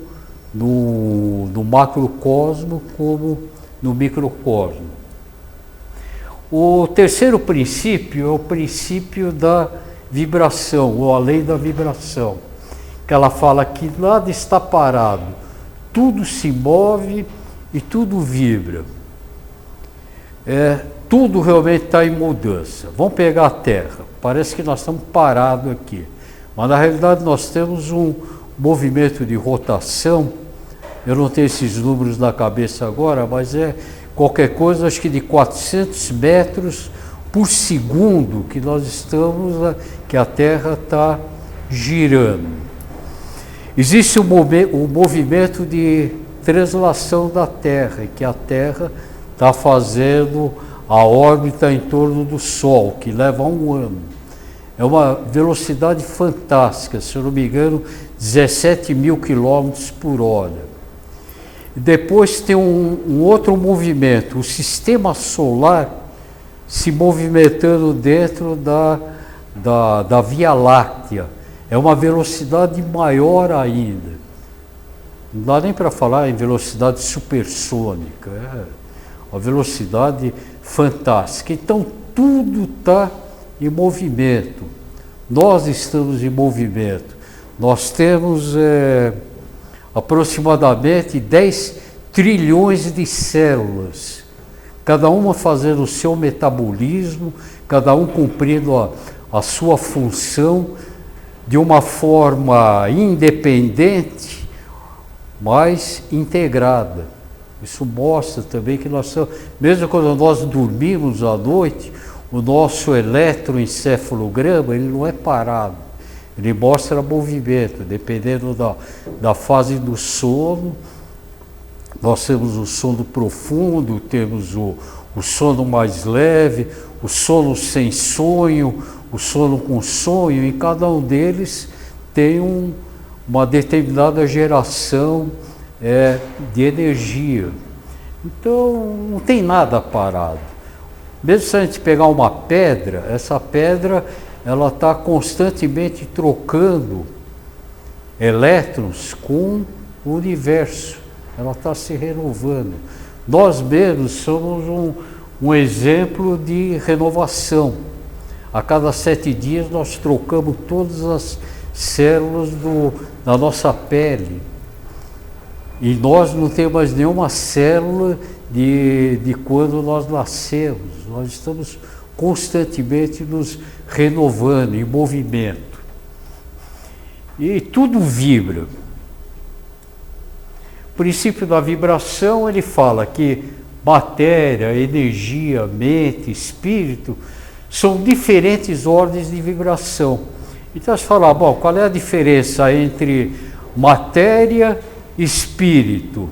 no macrocosmo como no microcosmo. O terceiro princípio é o princípio da vibração, ou a lei da vibração, que ela fala que nada está parado, tudo se move e tudo vibra. Tudo realmente está em mudança. Vamos pegar a Terra, parece que nós estamos parados aqui, mas na realidade nós temos um movimento de rotação. Eu não tenho esses números na cabeça agora, mas qualquer coisa, acho que de 400 metros por segundo que nós estamos, que a Terra está girando. Existe o movimento de translação da Terra, que a Terra está fazendo a órbita em torno do Sol, que leva 1 ano. É uma velocidade fantástica, se eu não me engano, 17 mil quilômetros por hora. E depois tem um outro movimento, o sistema solar se movimentando dentro da Via Láctea. É uma velocidade maior ainda. Não dá nem para falar em velocidade supersônica, é uma velocidade fantástica. Então tudo está em movimento. Nós estamos em movimento. Nós temos aproximadamente 10 trilhões de células, cada uma fazendo o seu metabolismo, cada um cumprindo a sua função de uma forma independente, mas integrada. Isso mostra também que nós somos, mesmo quando nós dormimos à noite, o nosso eletroencefalograma ele não é parado, ele mostra movimento, dependendo da fase do sono. Nós temos o sono profundo, temos o sono mais leve, o sono sem sonho, o sono com sonho, e cada um deles tem uma determinada geração de energia. Então não tem nada parado. Mesmo se a gente pegar uma pedra, essa pedra ela está constantemente trocando elétrons com o universo, ela está se renovando. Nós mesmos somos um exemplo de renovação. A cada 7 dias nós trocamos todas as células da nossa pele. E nós não temos mais nenhuma célula de quando nós nascemos. Nós estamos constantemente nos renovando, em movimento. E tudo vibra. O princípio da vibração, ele fala que matéria, energia, mente, espírito são diferentes ordens de vibração. Então você fala, bom, qual é a diferença entre matéria e espírito?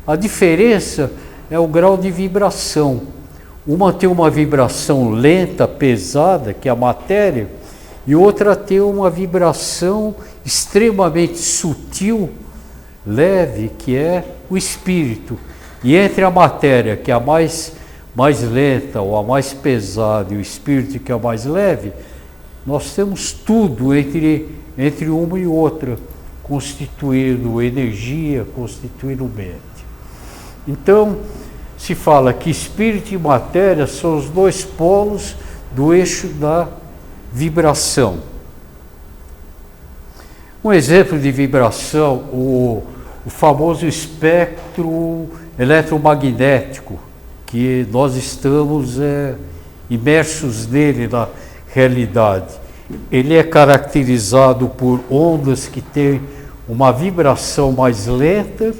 A diferença é o grau de vibração. Uma tem uma vibração lenta, pesada, que é a matéria, e outra tem uma vibração extremamente sutil, leve, que é o espírito. E entre a matéria, que é a mais lenta ou a mais pesada, e o espírito, que é a mais leve, nós temos tudo entre uma e outra, constituindo energia, constituindo mente. Então, se fala que espírito e matéria são os 2 polos do eixo da vibração. Um exemplo de vibração, o famoso espectro eletromagnético, que nós estamos imersos nele na realidade. Ele é caracterizado por ondas que têm uma vibração mais lenta,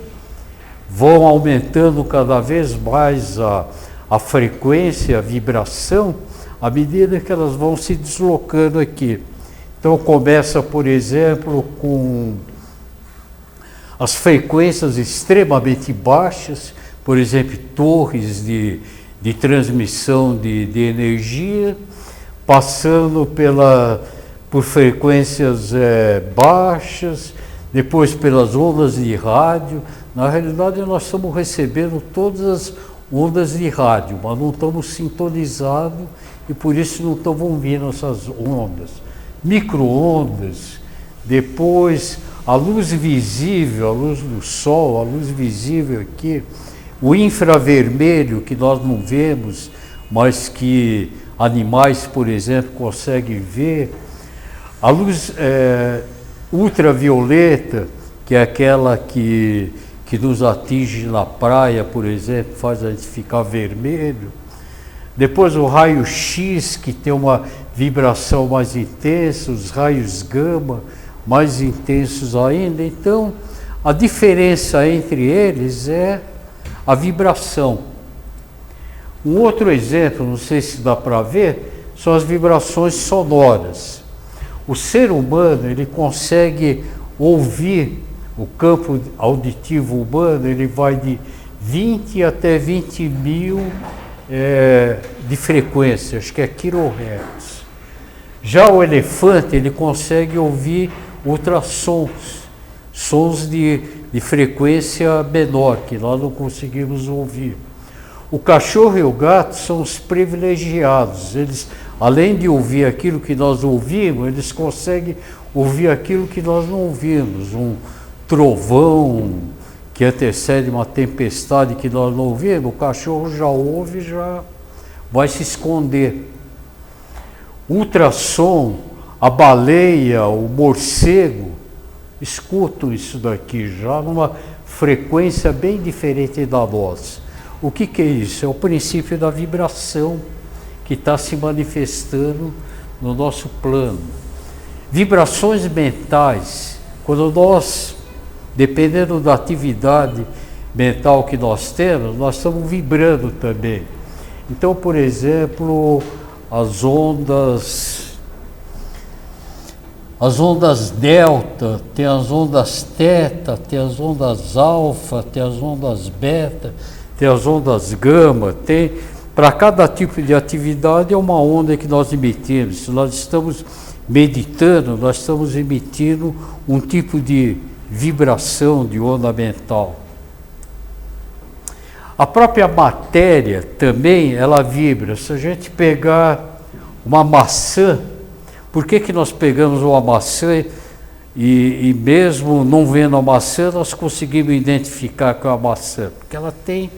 vão aumentando cada vez mais a frequência, a vibração, à medida que elas vão se deslocando aqui. Então começa, por exemplo, com as frequências extremamente baixas, por exemplo, torres de transmissão de energia, passando por frequências baixas, depois pelas ondas de rádio. Na realidade, nós estamos recebendo todas as ondas de rádio, mas não estamos sintonizados e por isso não estamos ouvindo essas ondas. Micro-ondas, depois a luz visível, a luz do sol, a luz visível aqui, o infravermelho que nós não vemos, mas que animais, por exemplo, conseguem ver, a luz ultravioleta, que é aquela que nos atinge na praia, por exemplo, faz a gente ficar vermelho. Depois o raio-x, que tem uma vibração mais intensa, os raios gama, mais intensos ainda. Então, a diferença entre eles é a vibração. Um outro exemplo, não sei se dá para ver, são as vibrações sonoras. O ser humano, ele consegue ouvir, o campo auditivo humano, ele vai de 20 até 20 mil de frequência, acho que é quilohertz. Já o elefante, ele consegue ouvir ultrassons, sons de frequência menor, que nós não conseguimos ouvir. O cachorro e o gato são os privilegiados, eles, além de ouvir aquilo que nós ouvimos, eles conseguem ouvir aquilo que nós não ouvimos, um trovão que antecede uma tempestade que nós não ouvimos, o cachorro já ouve e já vai se esconder. Ultrassom, a baleia, o morcego, escutam isso daqui já numa frequência bem diferente da nossa. O que é isso? É o princípio da vibração que está se manifestando no nosso plano. Vibrações mentais, quando nós, dependendo da atividade mental que nós temos, nós estamos vibrando também. Então, por exemplo, as ondas delta, tem as ondas teta, tem as ondas alfa, tem as ondas beta, tem as ondas gama, tem, para cada tipo de atividade é uma onda que nós emitimos. Se nós estamos meditando, nós estamos emitindo um tipo de vibração de onda mental. A própria matéria também, ela vibra. Se a gente pegar uma maçã, por que nós pegamos uma maçã e mesmo não vendo a maçã, nós conseguimos identificar que é uma maçã? Porque ela tem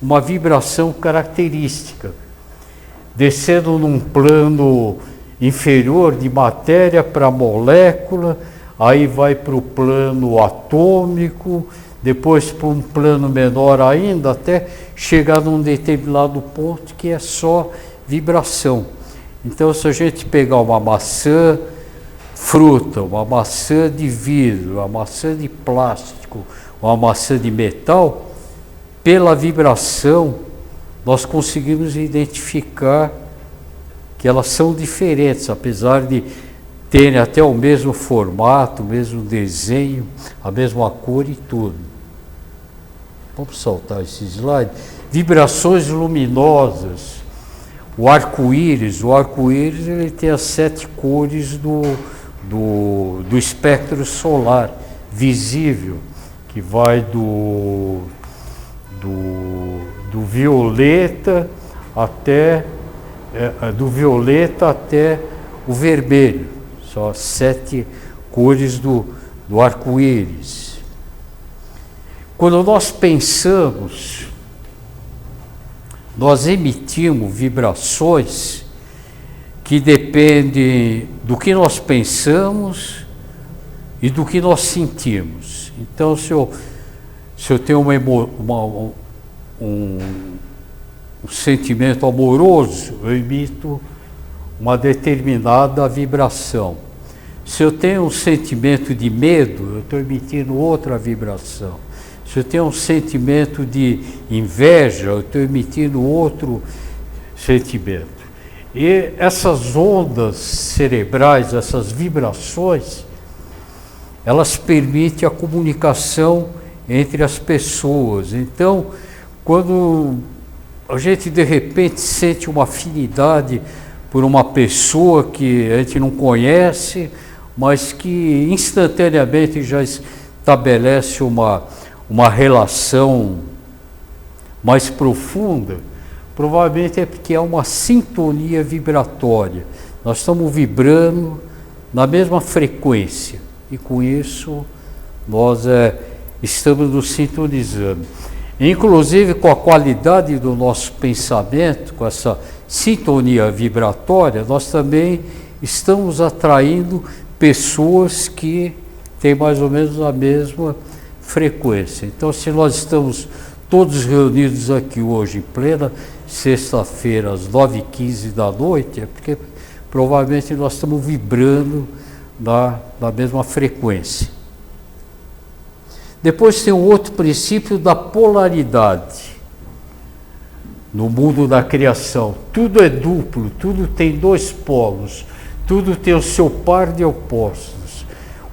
uma vibração característica, descendo num plano inferior de matéria para molécula, aí vai para o plano atômico, depois para um plano menor ainda, até chegar num determinado ponto que é só vibração. Então, se a gente pegar uma maçã fruta, uma maçã de vidro, uma maçã de plástico, uma maçã de metal, pela vibração, nós conseguimos identificar que elas são diferentes, apesar de terem até o mesmo formato, o mesmo desenho, a mesma cor e tudo. Vamos saltar esse slide. Vibrações luminosas. O arco-íris ele tem as 7 cores do espectro solar visível, que vai do violeta até o vermelho. Só as 7 cores do arco-íris. Quando nós pensamos, nós emitimos vibrações que dependem do que nós pensamos e do que nós sentimos. Então, se eu tenho um sentimento amoroso, eu emito uma determinada vibração. Se eu tenho um sentimento de medo, eu estou emitindo outra vibração. Se eu tenho um sentimento de inveja, eu estou emitindo outro sentimento. E essas ondas cerebrais, essas vibrações, elas permitem a comunicação entre as pessoas. Então, quando a gente de repente sente uma afinidade por uma pessoa que a gente não conhece, mas que instantaneamente já estabelece uma relação mais profunda, provavelmente é porque é uma sintonia vibratória. Nós estamos vibrando na mesma frequência e com isso nós estamos nos sintonizando. Inclusive com a qualidade do nosso pensamento, com essa sintonia vibratória, nós também estamos atraindo pessoas que têm mais ou menos a mesma frequência. Então, se nós estamos todos reunidos aqui hoje, em plena sexta-feira, às 9h15 da noite, é porque provavelmente nós estamos vibrando na mesma frequência. Depois tem um outro princípio da polaridade. no mundo da criação. Tudo é duplo, tudo tem dois polos, tudo tem o seu par de opostos.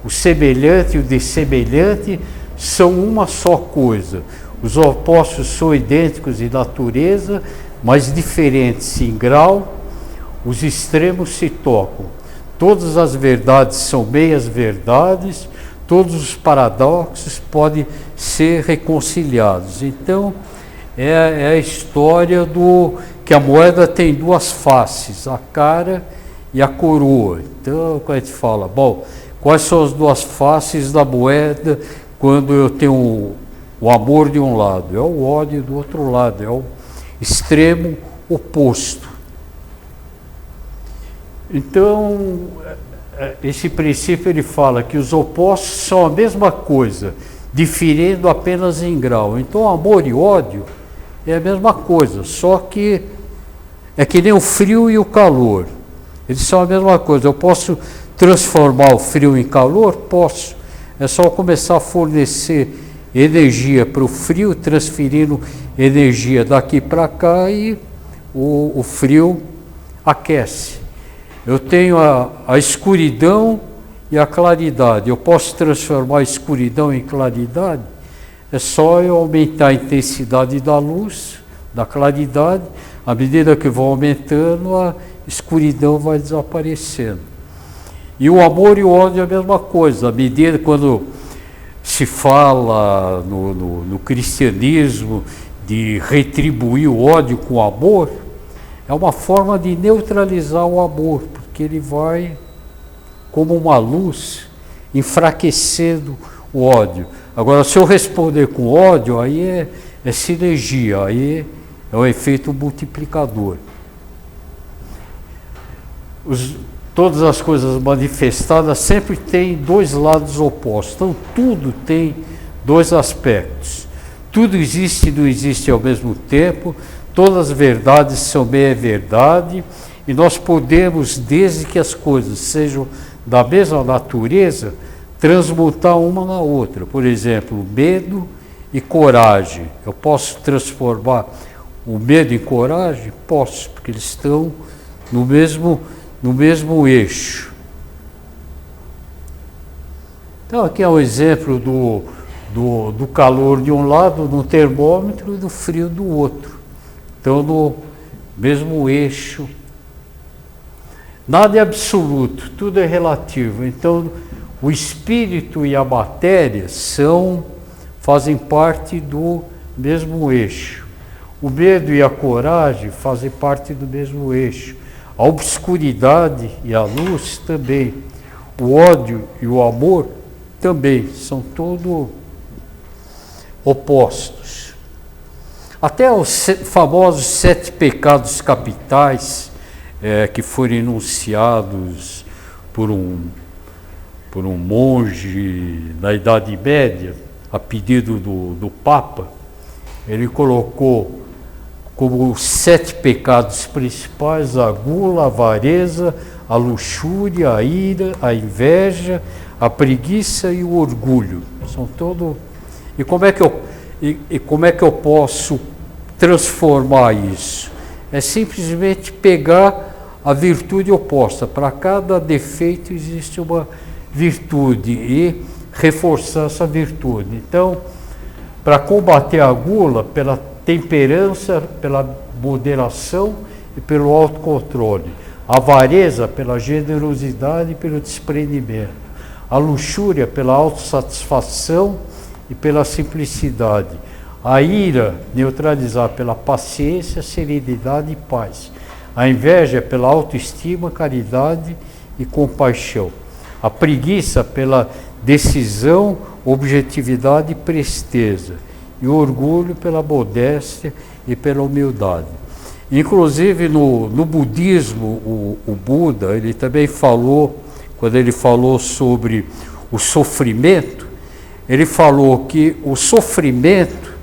O semelhante e o dessemelhante são uma só coisa. Os opostos são idênticos em natureza, mas diferentes em grau. Os extremos se tocam. Todas as verdades são meias verdades, todos os paradoxos podem ser reconciliados. Então, é a história do que a moeda tem duas faces, a cara e a coroa. Então, quando a gente fala, bom, quais são as duas faces da moeda quando eu tenho o amor de um lado? É o ódio do outro lado, é o extremo oposto. Então, esse princípio ele fala que os opostos são a mesma coisa, diferindo apenas em grau. Então, amor e ódio é a mesma coisa, só que é que nem o frio e o calor. Eles são a mesma coisa. Eu posso transformar o frio em calor? Posso. É só começar a fornecer energia para o frio, transferindo energia daqui para cá e o frio aquece. Eu tenho a escuridão e a claridade. Eu posso transformar a escuridão em claridade? É só eu aumentar a intensidade da luz, da claridade. À medida que eu vou aumentando, a escuridão vai desaparecendo. E o amor e o ódio é a mesma coisa. À medida quando se fala no cristianismo de retribuir o ódio com amor, é uma forma de neutralizar o amor, porque ele vai, como uma luz, enfraquecendo o ódio. Agora, se eu responder com ódio, aí é sinergia, aí é um efeito multiplicador. Todas as coisas manifestadas sempre têm dois lados opostos. Então, tudo tem dois aspectos. Tudo existe e não existe ao mesmo tempo. Todas as verdades são meia verdade. E nós podemos, desde que as coisas sejam da mesma natureza, transmutar uma na outra. Por exemplo, medo e coragem. Eu posso transformar o medo em coragem? Posso, porque eles estão no mesmo eixo. Então, aqui é um exemplo do calor de um lado no termômetro e do frio do outro. Então, no mesmo eixo. Nada é absoluto, tudo é relativo. Então, o espírito e a matéria fazem parte do mesmo eixo. O medo e a coragem fazem parte do mesmo eixo. A obscuridade e a luz também. O ódio e o amor também são todos opostos. Até os famosos 7 pecados capitais que foram enunciados por um monge na Idade Média, a pedido do Papa, ele colocou como os 7 pecados principais a gula, a avareza, a luxúria, a ira, a inveja, a preguiça e o orgulho. São todos. E como é que eu posso transformar isso? É simplesmente pegar a virtude oposta. Para cada defeito existe uma virtude e reforçar essa virtude. Então, para combater a gula, pela temperança, pela moderação e pelo autocontrole. A avareza, pela generosidade e pelo desprendimento. A luxúria, pela autossatisfação e pela simplicidade. A ira, neutralizar pela paciência, serenidade e paz. A inveja, pela autoestima, caridade e compaixão. A preguiça, pela decisão, objetividade e presteza. E o orgulho pela modéstia e pela humildade. Inclusive no budismo, o Buda, ele também falou, quando ele falou sobre o sofrimento, ele falou que o sofrimento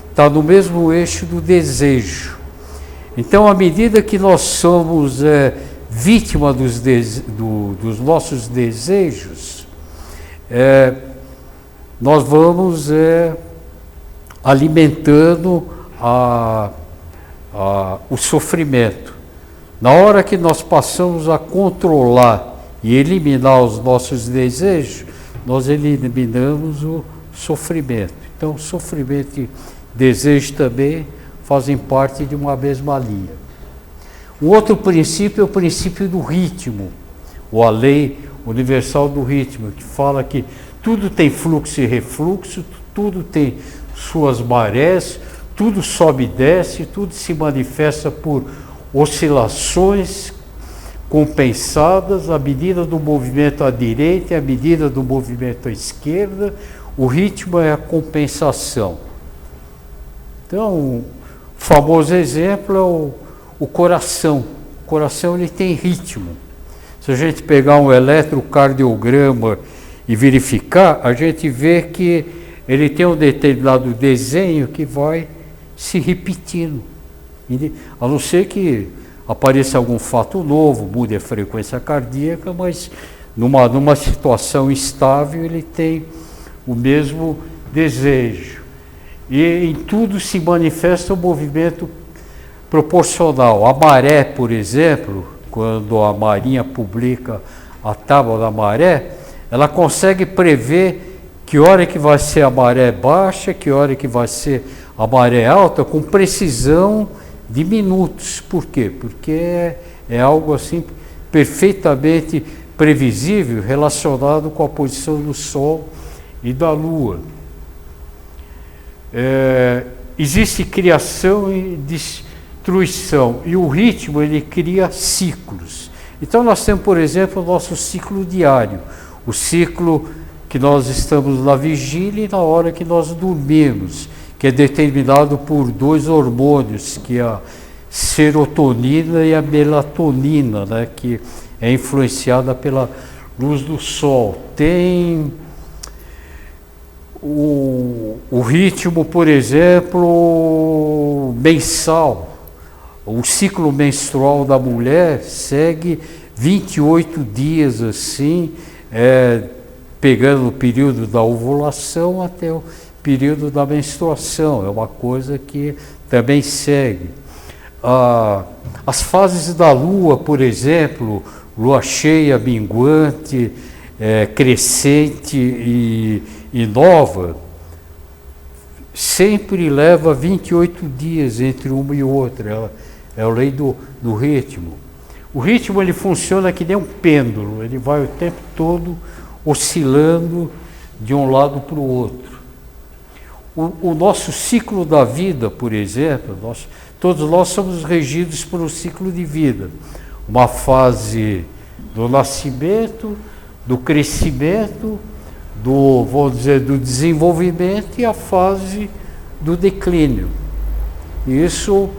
está no mesmo eixo do desejo. Então, à medida que nós somos vítima dos nossos desejos, nós vamos alimentando o sofrimento. Na hora que nós passamos a controlar e eliminar os nossos desejos, nós eliminamos o sofrimento. Então, sofrimento e desejo também fazem parte de uma mesma linha. O outro princípio é o princípio do ritmo, ou a lei universal do ritmo, que fala que tudo tem fluxo e refluxo, tudo tem suas marés, tudo sobe e desce, tudo se manifesta por oscilações compensadas, à medida do movimento à direita e à medida do movimento à esquerda. O ritmo é a compensação. Então, o famoso exemplo é o coração. O coração ele tem ritmo. Se a gente pegar um eletrocardiograma e verificar, a gente vê que ele tem um determinado desenho que vai se repetindo. A não ser que apareça algum fato novo, mude a frequência cardíaca, mas numa situação estável ele tem o mesmo desejo. E em tudo se manifesta o movimento proporcional. A maré, por exemplo, quando a Marinha publica a tábua da maré, ela consegue prever que hora que vai ser a maré baixa, que hora que vai ser a maré alta, com precisão de minutos. Por quê? Porque é algo assim perfeitamente previsível, relacionado com a posição do Sol e da Lua. Existe criação e destruição, e o ritmo ele cria ciclos. Então nós temos, por exemplo, o nosso ciclo diário, o ciclo que nós estamos na vigília e na hora que nós dormimos, que é determinado por dois hormônios, que é a serotonina e a melatonina, né, que é influenciada pela luz do sol. Tem o ritmo, por exemplo, mensal. O ciclo menstrual da mulher segue 28 dias assim, pegando o período da ovulação até o período da menstruação. É uma coisa que também segue. As fases da lua, por exemplo, lua cheia, minguante, crescente e nova, sempre leva 28 dias entre uma e outra. É a lei do ritmo. O ritmo ele funciona que nem um pêndulo, ele vai o tempo todo oscilando de um lado para o outro. O nosso ciclo da vida, por exemplo, todos nós somos regidos por um ciclo de vida. Uma fase do nascimento, do crescimento, vamos dizer, do desenvolvimento e a fase do declínio. Isso,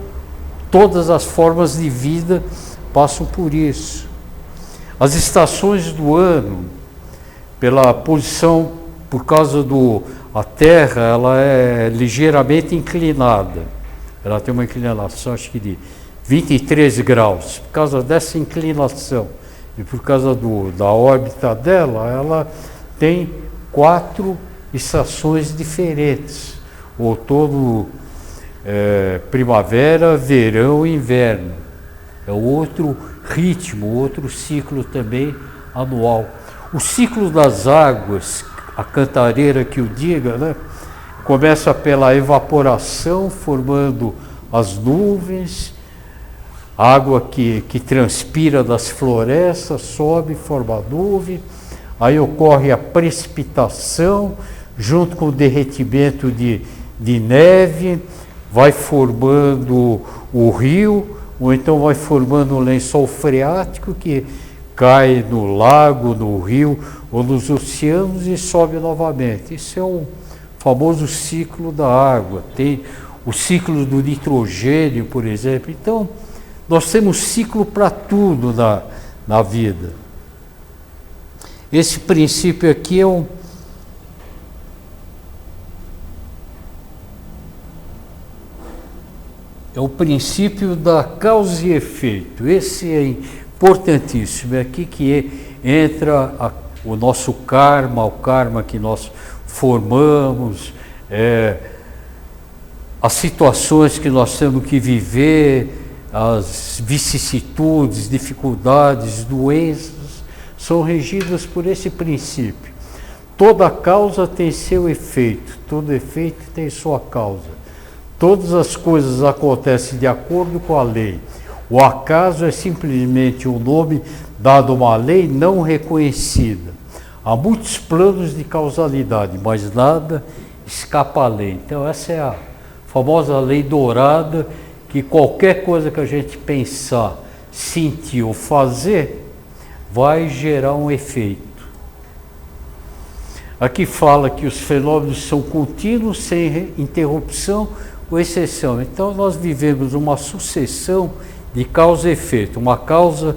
todas as formas de vida passam por isso. As estações do ano, pela posição, por causa a Terra, ela é ligeiramente inclinada. Ela tem uma inclinação, acho que de 23 graus. Por causa dessa inclinação e por causa da órbita dela, ela tem 4 estações diferentes: outono, primavera, verão e inverno. É outro ritmo, outro ciclo também anual. O ciclo das águas, a cantareira que o diga, né? Começa pela evaporação, formando as nuvens, água que transpira das florestas, sobe, forma a nuvem, aí ocorre a precipitação, junto com o derretimento de neve, vai formando o rio, ou então vai formando um lençol freático que cai no lago, no rio ou nos oceanos e sobe novamente. Isso é o famoso ciclo da água. Tem o ciclo do nitrogênio, por exemplo. Então, nós temos ciclo para tudo na vida. Esse princípio aqui é o princípio da causa e efeito. Esse é importantíssimo. É aqui que entra o nosso karma, o karma que nós formamos, as situações que nós temos que viver, as vicissitudes, dificuldades, doenças, são regidas por esse princípio. Toda causa tem seu efeito, todo efeito tem sua causa. Todas as coisas acontecem de acordo com a lei. O acaso é simplesmente um nome dado a uma lei não reconhecida. Há muitos planos de causalidade, mas nada escapa à lei. Então essa é a famosa lei dourada, que qualquer coisa que a gente pensar, sentir ou fazer, vai gerar um efeito. Aqui fala que os fenômenos são contínuos, sem interrupção ou exceção. Então nós vivemos uma sucessão de causa e efeito. Uma causa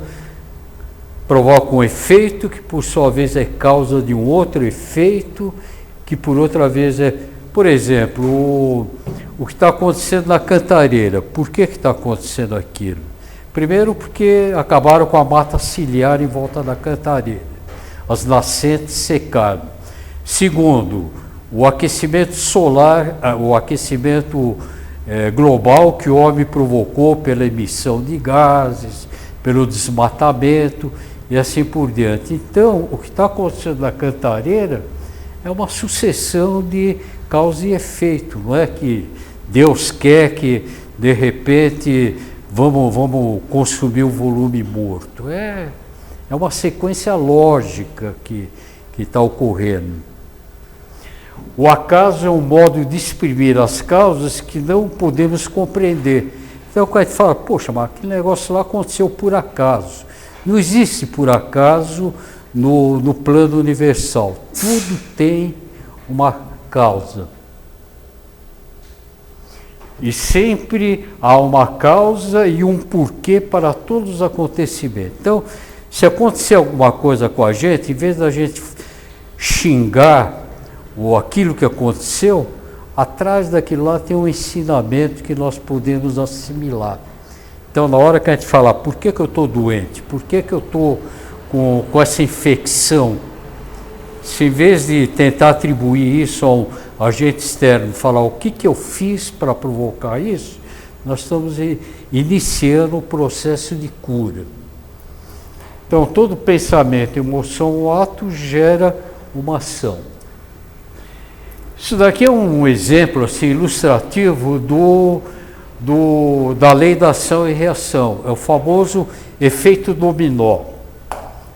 provoca um efeito, que por sua vez é causa de um outro efeito, que por outra vez é... Por exemplo, o que está acontecendo na Cantareira. Por que está acontecendo aquilo? Primeiro porque acabaram com a mata ciliar em volta da Cantareira. As nascentes secaram. Segundo, o aquecimento solar, o aquecimento global que o homem provocou pela emissão de gases, pelo desmatamento e assim por diante. Então, o que está acontecendo na Cantareira é uma sucessão de causa e efeito. Não é que Deus quer que, de repente, vamos consumir o volume morto. É uma sequência lógica que está ocorrendo. O acaso é um modo de exprimir as causas que não podemos compreender. Então, quando a gente fala, poxa, mas aquele negócio lá aconteceu por acaso. Não existe por acaso no plano universal. Tudo tem uma causa. E sempre há uma causa e um porquê para todos os acontecimentos. Então, se acontecer alguma coisa com a gente, em vez da gente xingar ou aquilo que aconteceu, atrás daquilo lá tem um ensinamento que nós podemos assimilar. Então, na hora que a gente falar, por que eu estou doente? Por que eu estou com essa infecção? Se em vez de tentar atribuir isso a um agente externo, falar o que eu fiz para provocar isso, nós estamos iniciando o processo de cura. Então, todo pensamento, emoção ou ato gera uma ação. Isso daqui é um exemplo assim, ilustrativo da lei da ação e reação. É o famoso efeito dominó.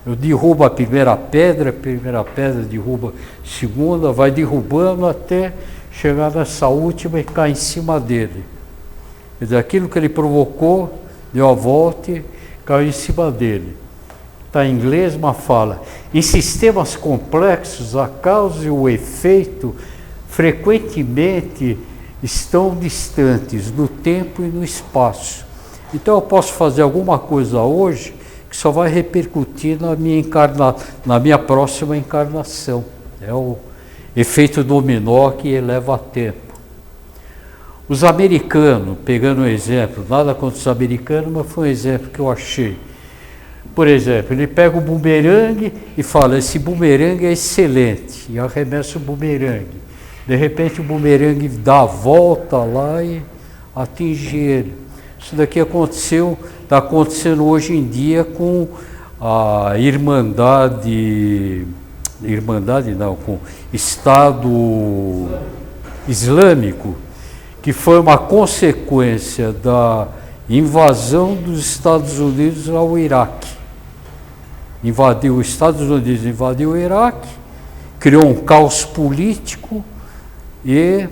Eu derrubo a primeira pedra derruba a segunda, vai derrubando até chegar nessa última e cair em cima dele. Quer dizer, aquilo que ele provocou, deu a volta e caiu em cima dele. Está em inglês uma fala. Em sistemas complexos, a causa e o efeito frequentemente estão distantes no tempo e no espaço. Então eu posso fazer alguma coisa hoje que só vai repercutir na minha próxima encarnação. É o efeito dominó que eleva a tempo. Os americanos, pegando um exemplo, nada contra os americanos, mas foi um exemplo que eu achei. Por exemplo, ele pega o bumerangue e fala, esse bumerangue é excelente, e arremessa o bumerangue. De repente o bumerangue dá a volta lá e atinge ele. Isso daqui está acontecendo hoje em dia com a com Estado Islâmico, que foi uma consequência da invasão dos Estados Unidos ao Iraque. Os Estados Unidos invadiu o Iraque, criou um caos político e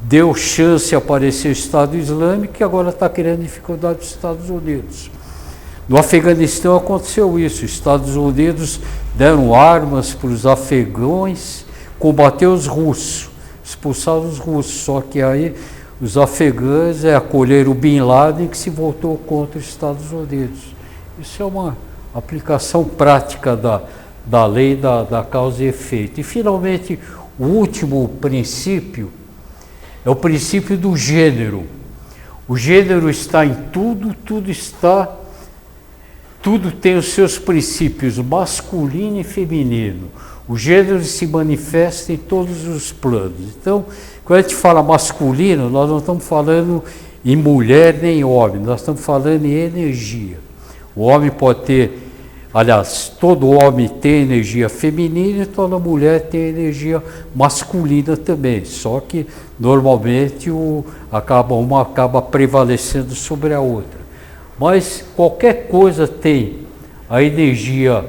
deu chance a aparecer o Estado Islâmico, que agora está criando dificuldade dos Estados Unidos. No Afeganistão aconteceu isso, os Estados Unidos deram armas para os afegãos combater os russos, expulsar os russos, só que aí os afegãos acolheram o Bin Laden, que se voltou contra os Estados Unidos. Isso é uma aplicação prática da lei da causa e efeito. E finalmente, o último princípio é o princípio do gênero. O gênero está em tudo tudo tem os seus princípios masculino e feminino. O gênero se manifesta em todos os planos. Então, quando a gente fala masculino, nós não estamos falando em mulher nem homem, nós estamos falando em energia. O homem pode ter, aliás, todo homem tem energia feminina e toda mulher tem energia masculina também, só que normalmente uma acaba prevalecendo sobre a outra. Mas qualquer coisa tem a energia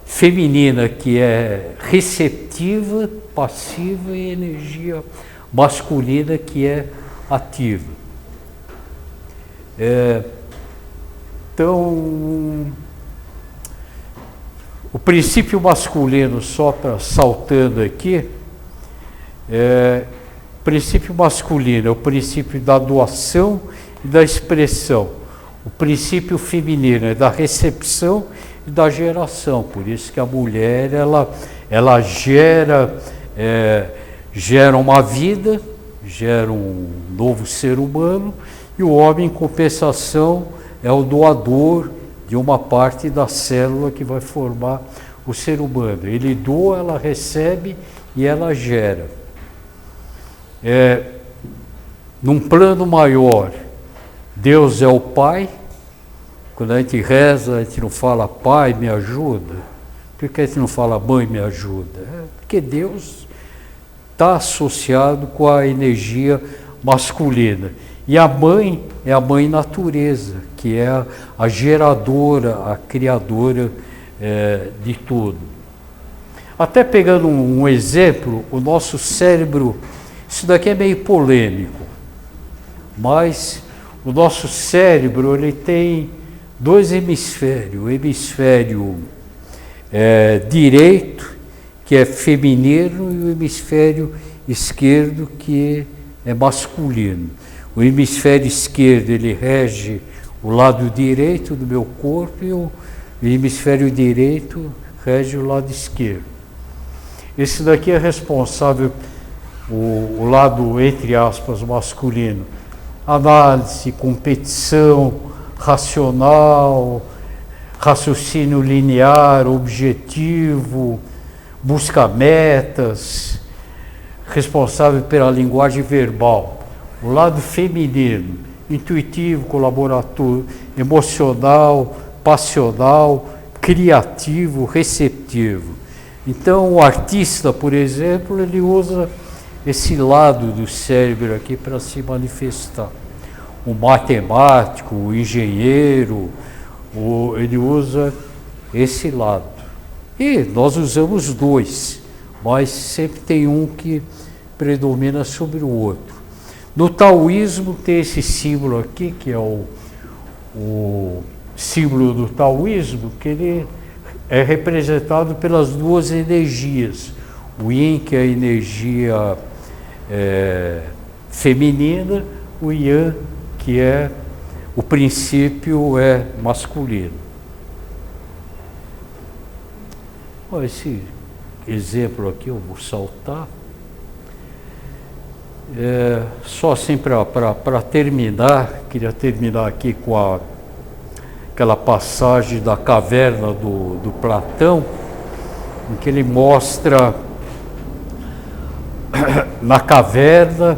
feminina que é receptiva, passiva, e energia masculina que é ativa. Então, o princípio masculino, só para saltando aqui, o princípio masculino é o princípio da doação e da expressão. O princípio feminino é da recepção e da geração. Por isso que a mulher ela gera uma vida, gera um novo ser humano, e o homem, em compensação, é o doador de uma parte da célula que vai formar o ser humano. Ele doa, ela recebe e ela gera. Num plano maior, Deus é o Pai. Quando a gente reza, a gente não fala Pai, me ajuda. Por que a gente não fala Mãe, me ajuda? Porque Deus está associado com a energia masculina. E a mãe é a mãe natureza, que é a geradora, a criadora de tudo. Até pegando um exemplo, o nosso cérebro, isso daqui é meio polêmico, mas o nosso cérebro ele tem dois hemisférios, o hemisfério direito, que é feminino, e o hemisfério esquerdo, que é masculino. O hemisfério esquerdo ele rege o lado direito do meu corpo e o hemisfério direito rege o lado esquerdo. Esse daqui é responsável, o lado, entre aspas, masculino, análise, competição, racional, raciocínio linear, objetivo, busca metas, responsável pela linguagem verbal. O lado feminino, intuitivo, colaborador, emocional, passional, criativo, receptivo. Então, o artista, por exemplo, ele usa esse lado do cérebro aqui para se manifestar. O matemático, o engenheiro, ele usa esse lado. E nós usamos dois, mas sempre tem um que predomina sobre o outro. No taoísmo tem esse símbolo aqui, que é o símbolo do taoísmo, que ele é representado pelas duas energias. O yin, que é a energia feminina, o yang, que é o princípio masculino. Esse exemplo aqui eu vou saltar. Só assim para terminar, queria terminar aqui com aquela passagem da caverna do Platão, em que ele mostra na caverna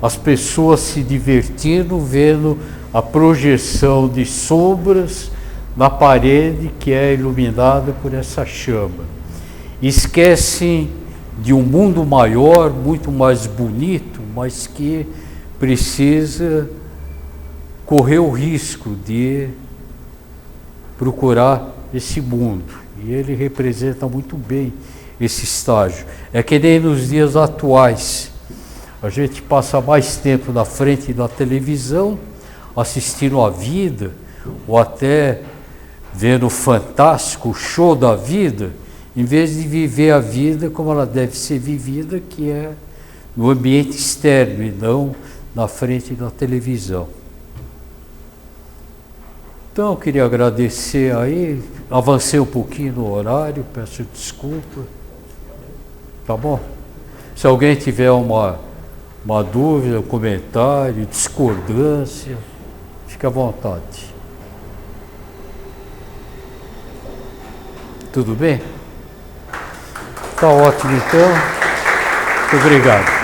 as pessoas se divertindo, vendo a projeção de sombras na parede que é iluminada por essa chama. Esquecem de um mundo maior, muito mais bonito, mas que precisa correr o risco de procurar esse mundo. E ele representa muito bem esse estágio. É que nem nos dias atuais. A gente passa mais tempo na frente da televisão, assistindo a vida, ou até vendo o fantástico, o show da vida, em vez de viver a vida como ela deve ser vivida, que é no ambiente externo e não na frente da televisão. Então, eu queria agradecer aí, avancei um pouquinho no horário, peço desculpa, tá bom? Se alguém tiver uma dúvida, um comentário, discordância, fique à vontade. Tudo bem? Tá ótimo, então. Muito obrigado.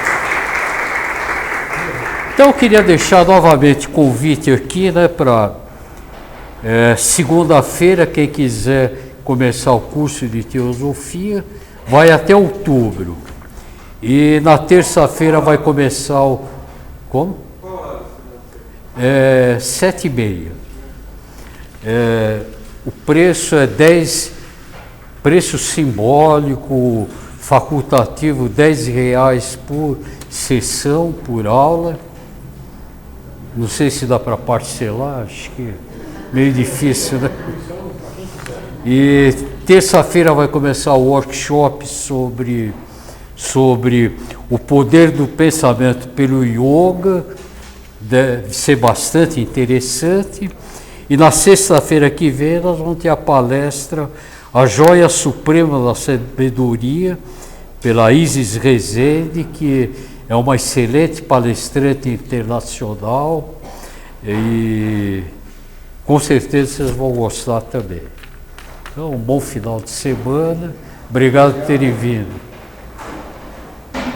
Então, eu queria deixar novamente convite aqui, né, para segunda-feira, quem quiser começar o curso de teosofia, vai até outubro. E na terça-feira vai começar o... Como? 7h30. O preço é 10, preço simbólico, facultativo, R$10 por sessão, por aula. Não sei se dá para parcelar, acho que é meio difícil, né? E terça-feira vai começar o workshop sobre o poder do pensamento pelo yoga, deve ser bastante interessante. E na sexta-feira que vem nós vamos ter a palestra A Joia Suprema da Sabedoria, pela Isis Rezende, que é uma excelente palestrante internacional e com certeza vocês vão gostar também. Então, um bom final de semana. Obrigado por terem vindo.